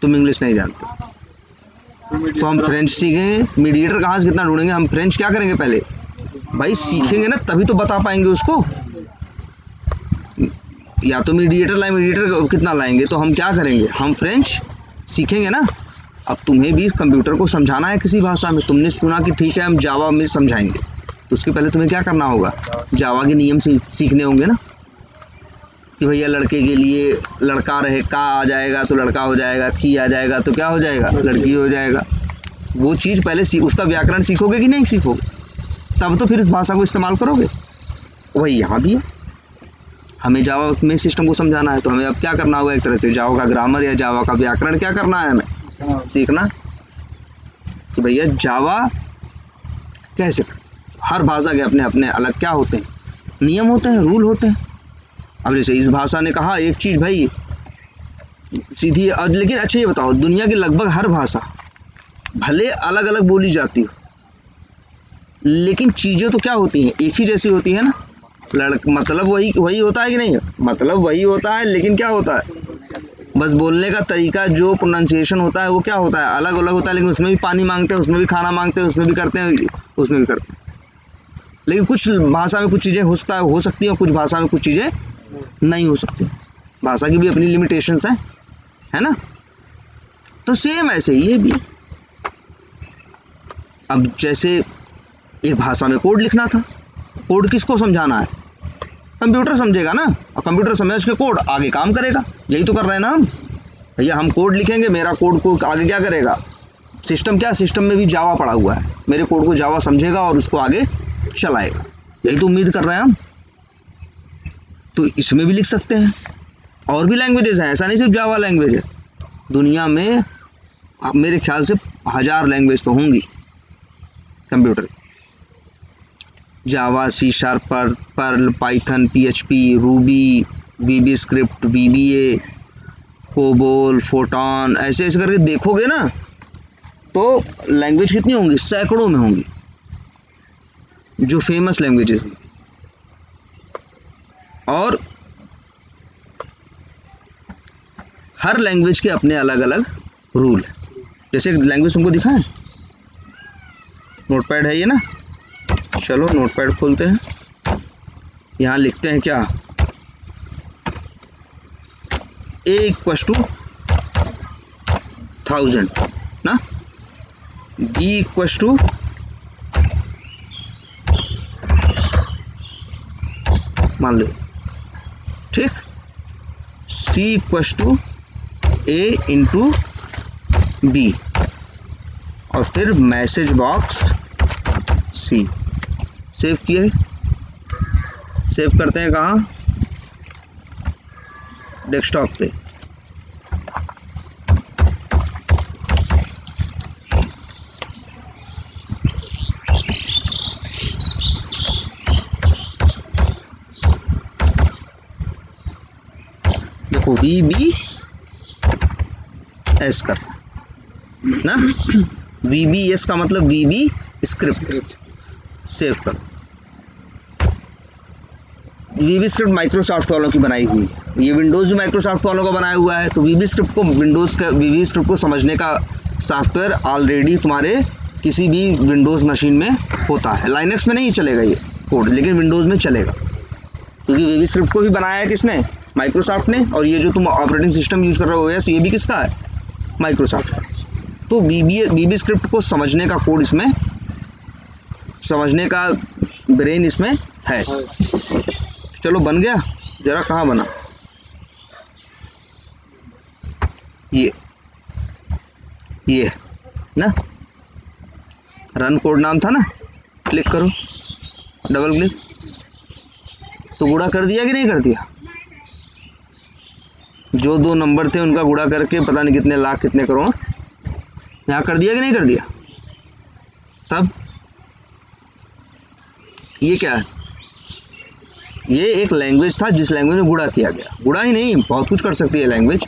तुम इंग्लिश नहीं जानते तो हम फ्रेंच सीखेंगे। मीडिएटर कहाँ से कितना ढूंढेंगे? हम फ्रेंच क्या करेंगे पहले? भाई सीखेंगे ना, तभी तो बता पाएंगे उसको। या तो मीडिएटर कितना लाएंगे, तो हम क्या करेंगे? हम फ्रेंच सीखेंगे ना। अब तुम्हें भी कंप्यूटर को समझाना है किसी भाषा में, तुमने सुना कि ठीक है हम जावा में समझाएंगे, तो उसके पहले तुम्हें क्या करना होगा? जावा के नियम सीखने होंगे ना, कि भैया लड़के के लिए लड़का रहे, का आ जाएगा तो लड़का हो जाएगा, की आ जाएगा तो क्या हो जाएगा? लड़की हो जाएगा। वो चीज़ पहले उसका व्याकरण सीखोगे कि नहीं सीखोगे? तब तो फिर इस भाषा को इस्तेमाल करोगे। वही यहाँ भी है, हमें जावा में सिस्टम को समझाना है, तो हमें अब क्या करना होगा? एक तरह से जावा का ग्रामर या जावा का व्याकरण क्या करना है? हमें सीखना कि भैया जावा कैसे। हर भाषा के अपने अपने अलग क्या होते हैं? नियम होते हैं, रूल होते हैं। अब जैसे इस भाषा ने कहा एक चीज़ भाई सीधी, लेकिन अच्छा ये बताओ, दुनिया की लगभग हर भाषा भले अलग अलग बोली जाती हो, लेकिन चीज़ें तो क्या होती हैं? एक ही जैसी होती है ना। मतलब वही होता है कि नहीं? मतलब वही होता है, लेकिन क्या होता है? बस बोलने का तरीका, जो प्रोनाउंसिएशन होता है वो क्या होता है? अलग अलग होता है, लेकिन उसमें भी पानी मांगते हैं, उसमें भी खाना मांगते हैं, उसमें भी करते हैं, उसमें भी करते हैं। लेकिन कुछ भाषा में कुछ चीज़ें हो सकती हैं और कुछ भाषा में कुछ चीज़ें नहीं हो सकती। भाषा की भी अपनी लिमिटेशंस हैं, है ना। तो सेम ऐसे ही ये भी। अब जैसे एक भाषा में कोड लिखना था, कोड किसको समझाना है? कंप्यूटर समझेगा ना, और कंप्यूटर समझ के कोड आगे काम करेगा। यही तो कर रहे हैं ना हम। भैया हम कोड लिखेंगे, मेरा कोड को आगे क्या करेगा? सिस्टम क्या, सिस्टम में भी जावा पड़ा हुआ है, मेरे कोड को जावा समझेगा और उसको आगे चलाएगा। यही तो उम्मीद कर रहे हैं हम। तो इसमें भी लिख सकते हैं, और भी लैंग्वेजेस हैं, ऐसा नहीं सिर्फ जावा लैंग्वेज है। दुनिया में मेरे ख्याल से 1000 लैंग्वेज तो होंगी computer. Java, C sharp, Perl, Python, PHP, Ruby, VB script, VBA, COBOL, Fortran, ऐसे ऐसे करके देखोगे ना तो लैंग्वेज कितनी होंगी? सैकड़ों में होंगी, जो फेमस लैंग्वेजेस हैं। और हर लैंग्वेज के अपने अलग अलग रूल है। जैसे लैंग्वेज तुमको दिखाएं, नोटपैड है ये ना, चलो नोटपैड खोलते हैं, यहाँ लिखते हैं क्या? A = 1000 ना, B = मान लो, ठीक, C = A × B, और फिर मैसेज बॉक्स C। सेव किए, सेव करते हैं कहाँ? डेस्कटॉप पे। देखो VBS कर ना, VBS का मतलब VB स्क्रिप्ट सेव करो। VB स्क्रिप्ट माइक्रोसॉफ्ट वालों की बनाई हुई है, ये विंडोज़ भी माइक्रोसॉफ्ट वालों का बनाया हुआ है। तो VB स्क्रिप्ट को VB स्क्रिप्ट को समझने का सॉफ्टवेयर ऑलरेडी तुम्हारे किसी भी विंडोज़ मशीन में होता है। लाइनक्स में नहीं चलेगा ये कोड, लेकिन विंडोज़ में चलेगा, क्योंकि VB स्क्रिप्ट को भी बनाया है किसने? माइक्रोसॉफ्ट ने। और ये जो तुम ऑपरेटिंग सिस्टम यूज़ कर रहे हो OS, ये भी किसका है? माइक्रोसॉफ्ट का। तो VB स्क्रिप्ट को समझने का कोड इसमें, समझने का ब्रेन इसमें है। चलो बन गया, जरा कहाँ बना? ये ना, रन कोड नाम था ना, क्लिक करो, डबल क्लिक, तो गुणा कर दिया कि नहीं कर दिया? जो दो नंबर थे उनका गुणा करके पता नहीं कितने लाख कितने करोड़ यहाँ कर दिया कि नहीं कर दिया? तब ये क्या है? ये एक लैंग्वेज था जिस लैंग्वेज में गुणा किया गया। गुणा ही नहीं, बहुत कुछ कर सकती है लैंग्वेज,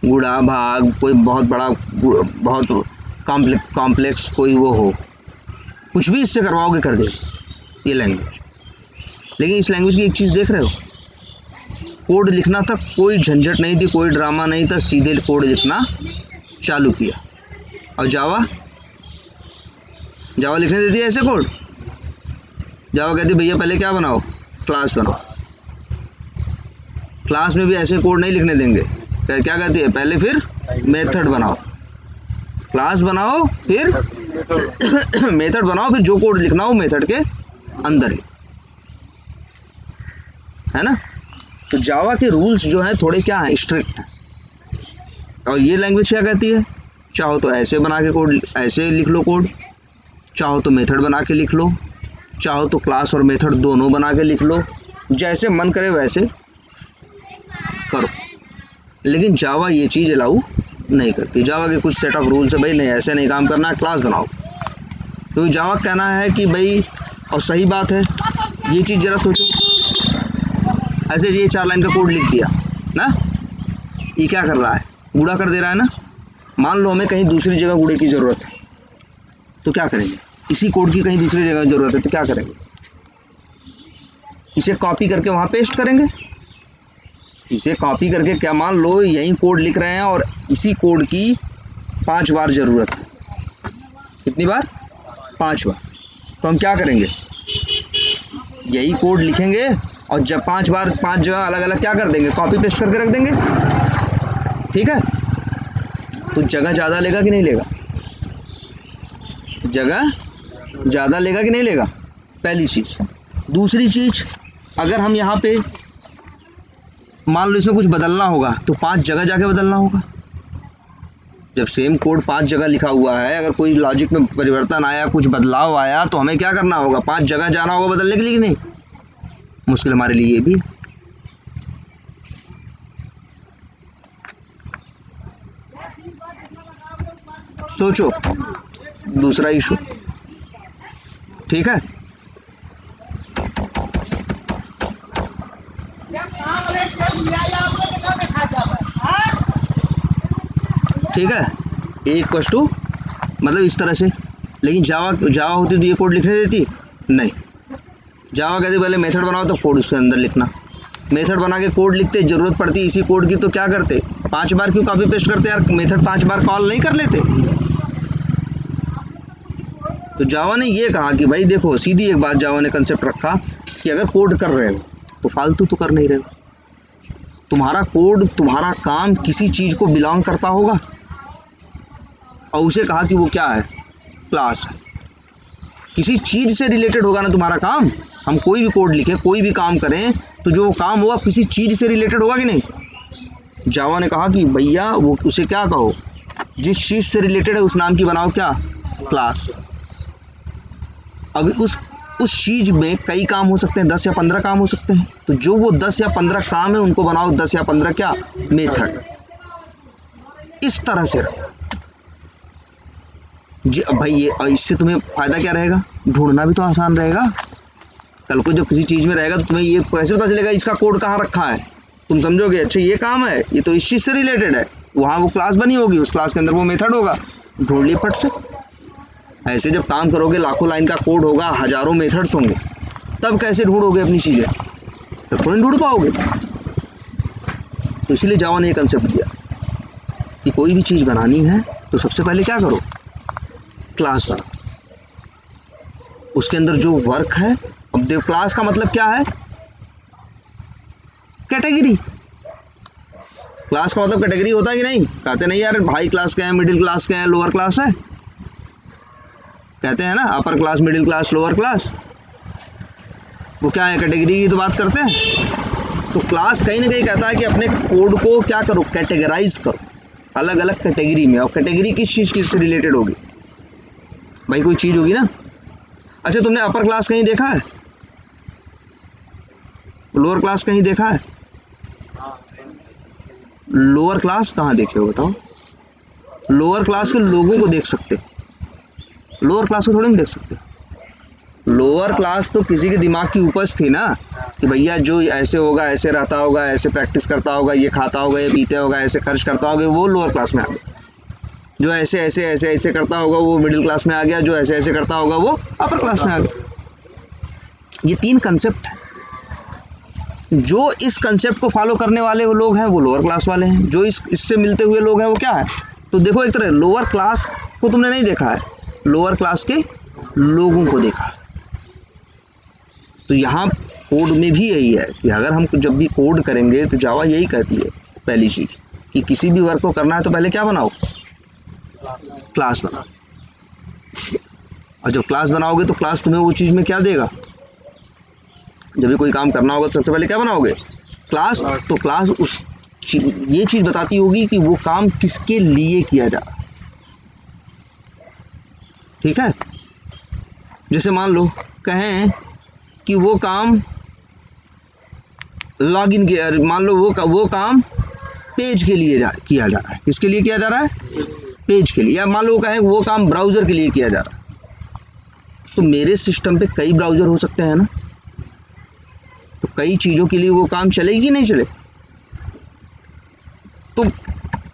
गुणा भाग, कोई बहुत बड़ा बहुत कॉम्प्लेक्स कोई वो हो, कुछ भी इससे करवाओगे कर देगी ये लैंग्वेज। लेकिन इस लैंग्वेज की एक चीज़ देख रहे हो, कोड लिखना तक कोई झंझट नहीं थी, कोई ड्रामा नहीं था, सीधे कोड लिखना चालू किया। और जावा लिखने देती है ऐसे कोड? जावा कहती भैया पहले क्या बनाओ? क्लास बनाओ। क्लास में भी ऐसे कोड नहीं लिखने देंगे, क्या कहती है? पहले फिर मेथड बनाओ, क्लास बनाओ, फिर मेथड बनाओ, फिर जो कोड लिखना हो मेथड के अंदर ही, है ना। तो जावा के रूल्स जो हैं थोड़े क्या हैं, स्ट्रिक्ट हैं। और ये लैंग्वेज क्या कहती है? चाहो तो ऐसे बना के कोड, ऐसे लिख लो कोड, चाहो तो मेथड बना के लिख लो, चाहो तो क्लास और मेथड दोनों बना के लिख लो, जैसे मन करे वैसे करो। लेकिन जावा ये चीज़ अलाउ नहीं करती। जावा के कुछ सेट ऑफ रूल्स है, भाई नहीं ऐसे नहीं काम करना है, क्लास बनाओ। तो जावा कहना है कि भाई, और सही बात है, ये चीज़ ज़रा सोचो, ऐसे ये 4 लाइन का कोड लिख दिया ना, ये क्या कर रहा है? गुणा कर दे रहा है ना। मान लो हमें कहीं दूसरी जगह गुणे की ज़रूरत है, तो क्या करेंगे? इसी कोड की कहीं दूसरी जगह ज़रूरत है तो क्या करेंगे? इसे कॉपी करके वहाँ पेस्ट करेंगे। इसे कॉपी करके, क्या मान लो यही कोड लिख रहे हैं और इसी कोड की 5 बार ज़रूरत है। कितनी बार? 5 बार। तो हम क्या करेंगे? यही कोड लिखेंगे और जब 5 बार 5 जगह अलग अलग क्या कर देंगे? कॉपी पेस्ट करके रख देंगे। ठीक है, तो जगह ज़्यादा लेगा कि नहीं लेगा? जगह ज़्यादा लेगा कि नहीं लेगा? पहली चीज़। दूसरी चीज़, अगर हम यहाँ पे मान लो इसमें कुछ बदलना होगा तो 5 जगह जाके बदलना होगा। जब सेम कोड 5 जगह लिखा हुआ है, अगर कोई लॉजिक में परिवर्तन आया, कुछ बदलाव आया, तो हमें क्या करना होगा? 5 जगह जाना होगा बदलने के लिए कि नहीं? मुश्किल हमारे लिए ये भी। सोचो दूसरा इशू। ठीक है, ठीक है, A मतलब इस तरह से। लेकिन जावा होती तो ये कोड लिखने देती? नहीं। जावा कहती पहले मेथड बनाओ तो कोड उसके अंदर लिखना। मेथड बना के कोड लिखते, ज़रूरत पड़ती इसी कोड की तो क्या करते? 5 बार क्यों कॉपी पेस्ट करते यार? मेथड 5 बार कॉल नहीं कर लेते? तो जावा ने ये कहा कि भाई देखो, सीधी एक बात जावा ने कंसेप्ट रखा कि अगर कोड कर रहे हो तो फालतू तो कर नहीं रहे हो। तुम्हारा कोड, तुम्हारा काम किसी चीज़ को बिलोंग करता होगा, और उसे कहा कि वो क्या है? क्लास है। किसी चीज़ से रिलेटेड होगा ना तुम्हारा काम। हम कोई भी कोड लिखें, कोई भी काम करें, तो जो काम होगा किसी चीज़ से रिलेटेड होगा कि नहीं? जावा ने कहा कि भैया वो उसे क्या कहो, जिस चीज़ से रिलेटेड है उस नाम की बनाओ क्या? क्लास। अब उस उस चीज़ में कई काम हो सकते हैं, 10 या 15 काम हो सकते हैं। तो जो वो 10 या 15 काम है उनको बनाओ 10 या 15 क्या मेथड, इस तरह से रखो जी। अब भाई ये इससे तुम्हें फ़ायदा क्या रहेगा, ढूंढना भी तो आसान रहेगा। कल को जब किसी चीज़ में रहेगा तो तुम्हें ये कैसे पता चलेगा इसका कोड कहाँ रखा है। तुम समझोगे अच्छा ये काम है, ये तो इस चीज़ से रिलेटेड है, वहाँ वो क्लास बनी होगी, उस क्लास के अंदर वो मेथड होगा, ढूंढ लिए फट से। ऐसे जब काम करोगे लाखों लाइन का कोड होगा, हज़ारों मेथड्स होंगे, तब कैसे ढूंढोगे अपनी चीज़ें, तब थोड़ी ढूंढ पाओगे। तो इसीलिए जावा ने ये कंसेप्ट दिया कि कोई भी चीज़ बनानी है तो सबसे पहले क्या करो, क्लास बनाओ, उसके अंदर जो वर्क है। अब देखो क्लास का मतलब क्या है, कैटेगरी। क्लास का मतलब कैटेगरी होता है कि नहीं, कहते नहीं यार हाई क्लास के हैं, मिडिल क्लास के हैं, लोअर क्लास है, कहते हैं ना upper class, middle class, lower class. वो क्या है, कैटेगरी की तो बात करते हैं। तो क्लास कहीं ना कहीं कहता है कि अपने कोड को क्या करो, कैटेगराइज करो अलग अलग कैटेगरी में। और कैटेगरी किस चीज़ से रिलेटेड होगी, भाई कोई चीज़ होगी ना। अच्छा तुमने अपर क्लास कहीं देखा है, लोअर क्लास कहीं देखा है, लोअर क्लास कहाँ देखे हो बताओ। लोअर क्लास के लोगों को देख सकते, लोअर क्लास को थोड़ी नहीं देख सकते। लोअर क्लास तो किसी के दिमाग की उपज थी ना, कि भैया जो ऐसे होगा, ऐसे रहता होगा, ऐसे प्रैक्टिस करता होगा, ये खाता होगा, ये पीते होगा, ऐसे खर्च करता होगा, वो लोअर क्लास में आ गया। जो ऐसे ऐसे ऐसे ऐसे करता होगा वो मिडिल क्लास में आ गया, जो ऐसे ऐसे करता होगा वो अपर क्लास में आ गया। ये 3 कंसेप्ट है। जो इस कंसेप्ट को फॉलो करने वाले वो लोग हैं वो लोअर क्लास वाले हैं, जो इससे मिलते हुए लोग हैं वो क्या है। तो देखो एक तरह लोअर क्लास को तुमने नहीं देखा है, लोअर क्लास के लोगों को देखा है। तो यहाँ कोड में भी यही है कि अगर हम जब भी कोड करेंगे तो जावा यही कहती है पहली चीज़ कि किसी भी वर्क को करना है तो पहले क्या बनाओ, क्लास बनाओ। और जब क्लास बनाओगे तो क्लास तुम्हें वो चीज़ में क्या देगा, जब भी कोई काम करना होगा तो सबसे पहले क्या बनाओगे, क्लास। तो क्लास ये चीज़ बताती होगी कि वो काम किसके लिए किया जा रहा है। ठीक है, जैसे मान लो कहें कि वो काम लॉगिन किया, मान लो वो काम पेज के लिए किया जा रहा है। किसके लिए किया जा रहा है, पेज के लिए। या मान लो कहें वो काम ब्राउज़र के लिए किया जा रहा है। तो मेरे सिस्टम पे कई ब्राउज़र हो सकते हैं ना, तो कई चीज़ों के लिए वो काम चलेगी कि नहीं चले। तो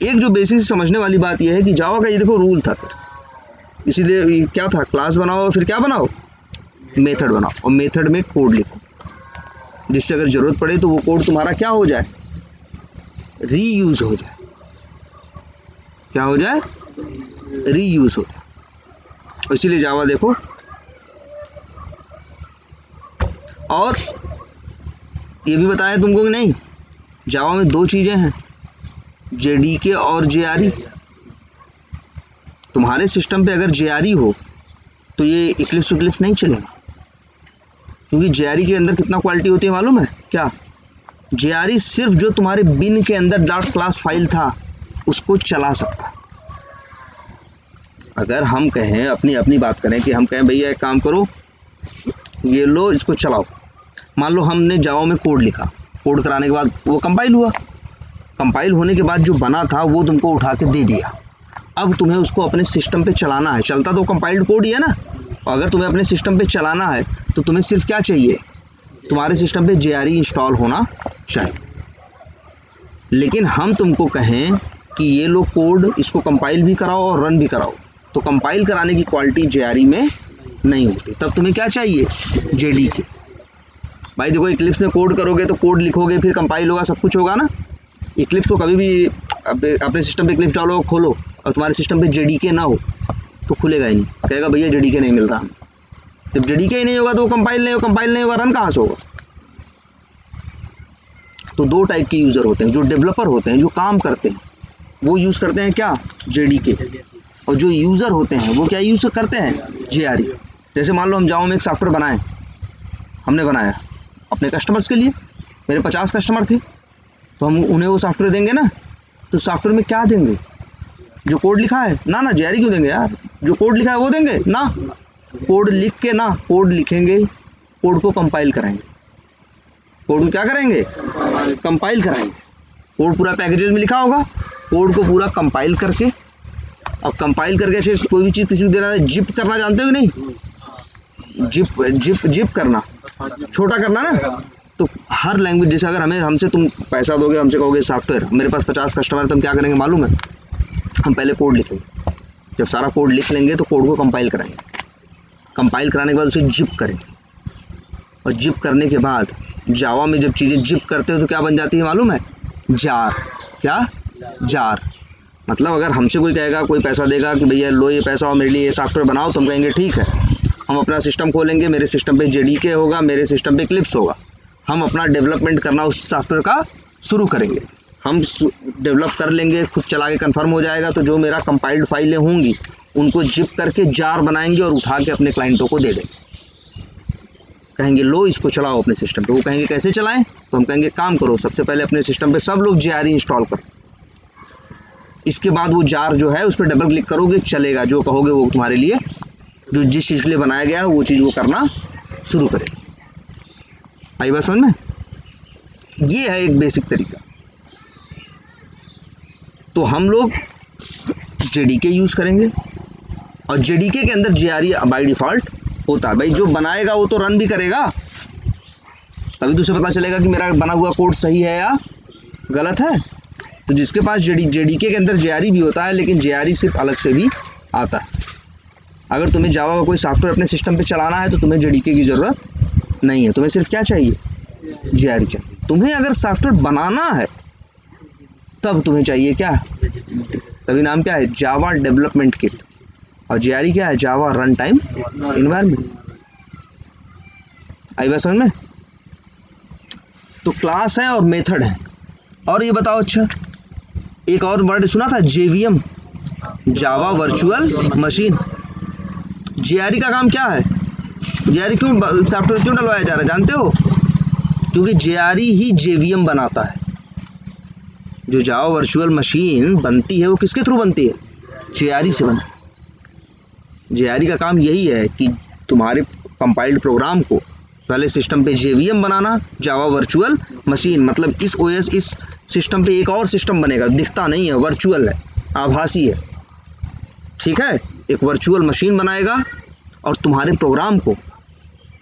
एक जो बेसिक समझने वाली बात यह है कि जावा का ये देखो रूल था, इसीलिए क्या था, क्लास बनाओ और फिर क्या बनाओ, मेथड बनाओ, और मेथड में कोड लिखो, जिससे अगर ज़रूरत पड़े तो वो कोड तुम्हारा क्या हो जाए, रीयूज़ हो जाए। क्या हो जाए, रीयूज़ हो जाए। इसीलिए जावा देखो, और ये भी बताया तुमको कि नहीं, जावा में 2 चीज़ें हैं, जेडीके और जेआरई। तुम्हारे सिस्टम पे अगर जेआरई हो तो ये इक्लिप्स नहीं चलेगा, क्योंकि जेआरई के अंदर कितना क्वालिटी होती है मालूम है क्या, जेआरई सिर्फ जो तुम्हारे बिन के अंदर डॉट क्लास फाइल था उसको चला सकता है। अगर हम कहें अपनी बात करें कि हम कहें भैया एक काम करो, ये लो इसको चलाओ, मान लो हमने जावा में कोड लिखा, कोड कराने के बाद वो कंपाइल हुआ, कंपाइल होने के बाद जो बना था वो तुमको उठा के दे दिया। अब तुम्हें उसको अपने सिस्टम पे चलाना है, चलता तो कंपाइल्ड कोड ही है ना। और अगर तुम्हें अपने सिस्टम पे चलाना है तो तुम्हें सिर्फ क्या चाहिए, तुम्हारे सिस्टम पे जेआरई इंस्टॉल होना चाहिए। लेकिन हम तुमको कहें कि ये लो कोड, इसको कंपाइल भी कराओ और रन भी कराओ, तो कंपाइल कराने की क्वालिटी जेआरई में नहीं होती, तब तुम्हें क्या चाहिए, जेडीके। भाई देखो इक्लिप्स में कोड करोगे तो कोड लिखोगे, फिर कंपाइल होगा, सब कुछ होगा ना। इक्लिप्स को कभी भी अपने सिस्टम पे इक्लिप्स डालो, खोलो, और तुम्हारे सिस्टम पे जेडीके ना हो तो खुलेगा ही नहीं, कहेगा भैया जेडीके नहीं मिल रहा। जब जेडीके ही नहीं होगा तो वो कंपाइल नहीं होगा, रन कहाँ से होगा। तो 2 टाइप के यूज़र होते हैं, जो डेवलपर होते हैं, जो काम करते हैं, वो यूज़ करते हैं क्या, जेडीके, और जो यूज़र होते हैं वो क्या यूज़ करते हैं, जेआरई। जैसे मान लो हम जावा में एक सॉफ्टवेयर बनाएं, हमने बनाया अपने कस्टमर्स के लिए, मेरे 50 कस्टमर थे, तो हम उन्हें वो सॉफ्टवेयर देंगे ना, तो सॉफ्टवेयर में क्या देंगे, जो कोड लिखा है ना, जेआरई क्यों देंगे यार, जो कोड लिखा है वो देंगे ना, कोड लिख के ना, कोड लिखेंगे, कोड को कंपाइल कराएंगे, कोड को क्या करेंगे, कंपाइल कराएंगे। कोड पूरा पैकेजेस में लिखा होगा, कोड को पूरा कंपाइल करके, और कंपाइल करके ऐसे कोई भी चीज़ किसी को देना है, जिप करना जानते हो कि नहीं, जिप करना, छोटा करना ना। तो हर लैंग्वेज, जैसे अगर हमसे तुम पैसा दोगे, हमसे कहोगे सॉफ्टवेयर, मेरे पास 50 कस्टमर है, तो हम क्या करेंगे मालूम है, हम पहले कोड लिखेंगे, जब सारा कोड लिख लेंगे तो कोड को कंपाइल कराएंगे, कंपाइल कराने के बाद उसे जिप करेंगे, और जिप करने के बाद जावा में जब चीज़ें जिप करते हो तो क्या बन जाती है मालूम है, जार। क्या, जार। मतलब अगर हमसे कोई कहेगा, कोई पैसा देगा कि भैया लो ये पैसा और मेरे लिए ये सॉफ्टवेयर बनाओ, तो हम कहेंगे ठीक है, हम अपना सिस्टम खोलेंगे, मेरे सिस्टम पे JDK होगा, मेरे सिस्टम पे Eclipse होगा, हम अपना डेवलपमेंट करना उस सॉफ्टवेयर का शुरू करेंगे, हम डेवलप कर लेंगे, खुद चला के कन्फर्म हो जाएगा, तो जो मेरा कंपाइल्ड फाइलें होंगी उनको जिप करके जार बनाएंगे और उठा के अपने क्लाइंटों को दे देंगे, कहेंगे लो इसको चलाओ अपने सिस्टम पे। वो कहेंगे कैसे चलाएं, तो हम कहेंगे काम करो, सबसे पहले अपने सिस्टम पे सब लोग JRE इंस्टॉल करो, इसके बाद वो जार जो है उस पर डबल क्लिक करोगे, चलेगा, जो कहोगे वो तुम्हारे लिए, जो जिस चीज़ के लिए बनाया गया है वो चीज़ वो करना शुरू करेगा। आई बात समझ में? ये है एक बेसिक तरीका। तो हम लोग JDK यूज़ करेंगे, और JDK के अंदर JRE बाई डिफ़ॉल्ट होता है। भाई जो बनाएगा वो तो रन भी करेगा, तभी तो उसे पता चलेगा कि मेरा बना हुआ कोड सही है या गलत है। तो जिसके पास JDK के अंदर JRE भी होता है, लेकिन JRE सिर्फ अलग से भी आता है। अगर तुम्हें जावा का कोई सॉफ्टवेयर अपने सिस्टम पे चलाना है तो तुम्हें JDK की ज़रूरत नहीं है, तुम्हें सिर्फ क्या चाहिए, JRE चाहिए। तुम्हें अगर सॉफ्टवेयर बनाना है तब तुम्हें चाहिए क्या, तभी नाम क्या है, जावा डेवलपमेंट किट, और JRE क्या है, जावा रन टाइम इन्वायरमेंट। आई बात समझ में? तो क्लास है और मेथड है। और ये बताओ, अच्छा एक और वर्ड सुना था, JVM, Java virtual machine. JRE का काम क्या है, JRE क्यों सॉफ्टवेयर क्यों डलवाया जा रहा है जानते हो? क्योंकि JRE ही JVM बनाता है। जो जावा वर्चुअल मशीन बनती है वो किसके थ्रू बनती है, JRE से बनती है। JRE का काम यही है कि तुम्हारे कंपाइल्ड प्रोग्राम को पहले सिस्टम पे JVM बनाना, जावा वर्चुअल मशीन, मतलब इस OS इस सिस्टम पे एक और सिस्टम बनेगा, दिखता नहीं है, वर्चुअल है, आभासी है, ठीक है। एक वर्चुअल मशीन बनाएगा और तुम्हारे प्रोग्राम को,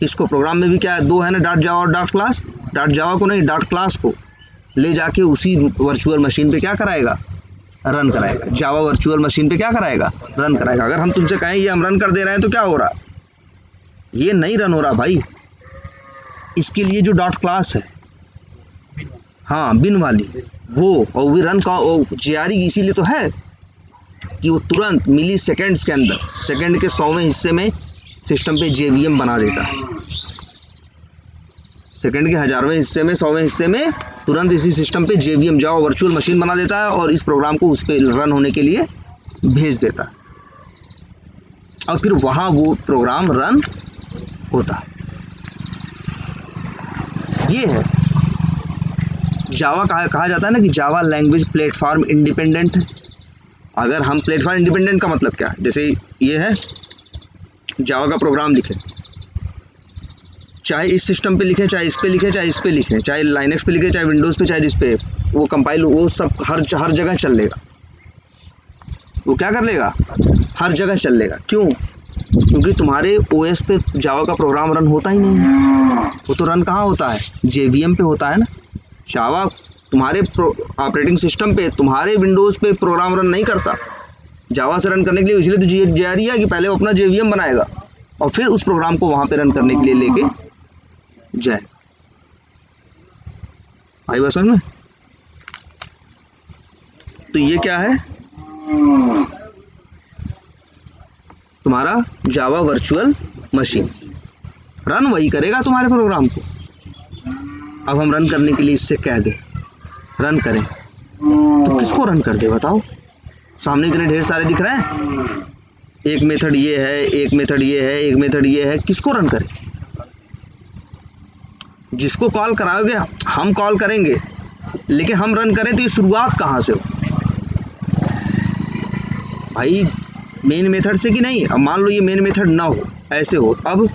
इसको प्रोग्राम में भी क्या है, दो है ना, डॉट जावा और डॉट क्लास, डॉट जावा को नहीं डॉट क्लास को ले जाके उसी वर्चुअल मशीन पे क्या कराएगा, रन कराएगा। जावा वर्चुअल मशीन पे क्या कराएगा, रन कराएगा। अगर हम तुमसे कहें ये हम रन कर दे रहे हैं तो क्या हो रहा, ये नहीं रन हो रहा भाई। इसके लिए जो डॉट क्लास है, हाँ बिन वाली, वो और भी रन का JRE इसीलिए तो है कि वो तुरंत मिली सेकेंड्स के अंदर, सेकेंड के 100वें हिस्से में सिस्टम पे JVM बना देता है, सेकेंड के 1000वें हिस्से में 100वें हिस्से में तुरंत इसी सिस्टम पे JVM जावा वर्चुअल मशीन बना देता है और इस प्रोग्राम को उस पर रन होने के लिए भेज देता है, और फिर वहाँ वो प्रोग्राम रन होता है। ये है जावा, कहा जाता है ना कि जावा लैंग्वेज प्लेटफॉर्म इंडिपेंडेंट है। अगर हम प्लेटफॉर्म इंडिपेंडेंट का मतलब क्या है, जैसे ये है जावा का प्रोग्राम लिखें, चाहे इस सिस्टम पे लिखें, चाहे इस पे लिखें, चाहे इस पे लिखें, चाहे लाइनक्स पे लिखें, चाहे विंडोज़ पे, चाहे जिस पे, वो कंपाइल, वो सब हर जगह चल लेगा। वो क्या कर लेगा, हर जगह चल लेगा। क्यों? क्योंकि तुम्हारे OS पे जावा का प्रोग्राम रन होता ही नहीं है। वो तो रन कहाँ होता है, JVM पे होता है ना। जावा तुम्हारे ऑपरेटिंग सिस्टम पे, तुम्हारे विंडोज़ पे प्रोग्राम रन नहीं करता। जावा से रन करने के लिए इसलिए तो JRE है कि पहले वो अपना JVM बनाएगा और फिर उस प्रोग्राम को वहाँ पे रन करने के लिए लेके जाए। आई बात समझ में? तो ये क्या है, तुम्हारा जावा वर्चुअल मशीन रन वही करेगा तुम्हारे प्रोग्राम को। अब हम रन करने के लिए इससे कह दें रन करें, तो किसको रन कर दे बताओ? सामने इतने ढेर सारे दिख रहे हैं, एक मेथड ये है, एक मेथड ये है, एक मेथड ये है, किसको रन करें? जिसको कॉल कराओगे हम कॉल करेंगे, लेकिन हम रन करें तो ये शुरुआत कहाँ से हो भाई? मेन मेथड से कि नहीं। अब मान लो ये मेन मेथड ना हो, ऐसे हो, अब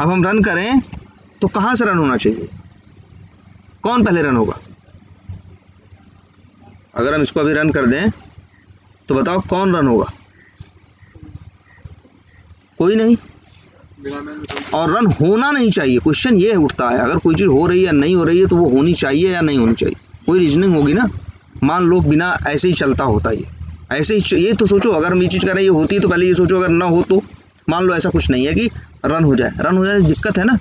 हम रन करें तो कहाँ से रन होना चाहिए, कौन पहले रन होगा? अगर हम इसको अभी रन कर दें तो बताओ कौन रन होगा? कोई नहीं। और रन होना नहीं चाहिए। क्वेश्चन ये उठता है, अगर कोई चीज़ हो रही है या नहीं हो रही है तो वो होनी चाहिए या नहीं होनी चाहिए, कोई रीजनिंग होगी ना। मान लो बिना ऐसे ही चलता होता ये, ऐसे ही, ये तो सोचो अगर हम ये चीज़ कर रहे हैं ये होती है तो पहले ये सोचो अगर ना हो तो। मान लो ऐसा कुछ नहीं है कि रन हो जाए, रन हो जाए दिक्कत है ना।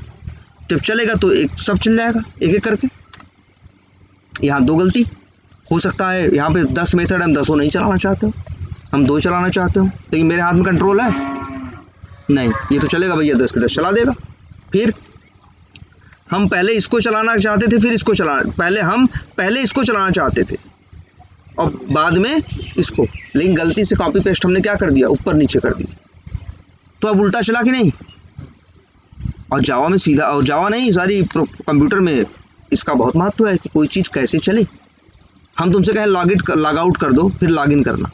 जब चलेगा तो एक सब चल जाएगा एक एक करके। यहाँ 2 गलती हो सकता है, यहाँ पे 10 मेथड हम 10 नहीं चलाना चाहते हो, हम 2 चलाना चाहते हो, लेकिन मेरे हाथ में कंट्रोल है नहीं, ये तो चलेगा भैया 10 के 10 चला देगा। फिर हम पहले इसको चलाना चाहते थे, फिर इसको चलाना, पहले इसको चलाना चाहते थे और बाद में इसको, लेकिन गलती से कॉपी पेस्ट हमने क्या कर दिया, ऊपर नीचे कर दिया, तो अब उल्टा चला कि नहीं। और जावा में सीधा, और जावा नहीं सारी कंप्यूटर में इसका बहुत महत्व है कि कोई चीज़ कैसे चले। हम तुमसे कहें लॉग आउट कर दो फिर लॉग इन करना,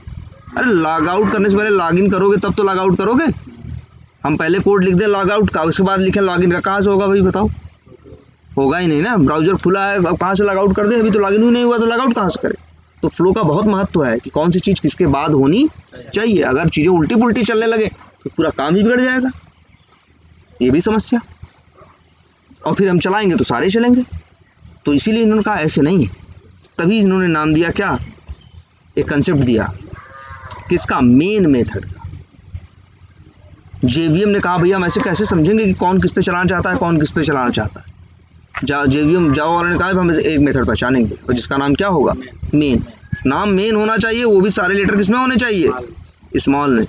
अरे लॉग आउट करने से पहले लॉग इन करोगे तब तो लॉग आउट करोगे। हम पहले कोड लिख दें लॉग आउट का, उसके बाद लिखें लॉग इन का, कहाँ से होगा भाई बताओ? होगा ही नहीं ना। ब्राउजर खुला है, अब कहाँ से लॉग आउट कर दे, अभी तो लॉग इन ही नहीं हुआ तो लॉग आउट कहाँ से करें। तो फ्लो का बहुत महत्व है कि कौन सी चीज़ किसके बाद होनी चाहिए। अगर चीज़ें उल्टी पुल्टी चलने लगे तो पूरा काम ही बिगड़ जाएगा, ये भी समस्या। और फिर हम चलाएंगे तो सारे चलेंगे। तो इसीलिए इन्होंने कहा ऐसे नहीं है, तभी इन्होंने नाम दिया क्या, एक कंसेप्ट दिया किसका, मेन मेथड का। जेवीएम ने कहा भैया हम ऐसे कैसे समझेंगे कि कौन किस पे चलाना चाहता है, कौन किस पे चलाना चाहता है। जेवीएम जावा वालों ने कहा हम एक मेथड पहचानेंगे और जिसका नाम क्या होगा, मेन। नाम मेन होना चाहिए, वो भी सारे लेटर किसमें होने चाहिए, स्मॉल में,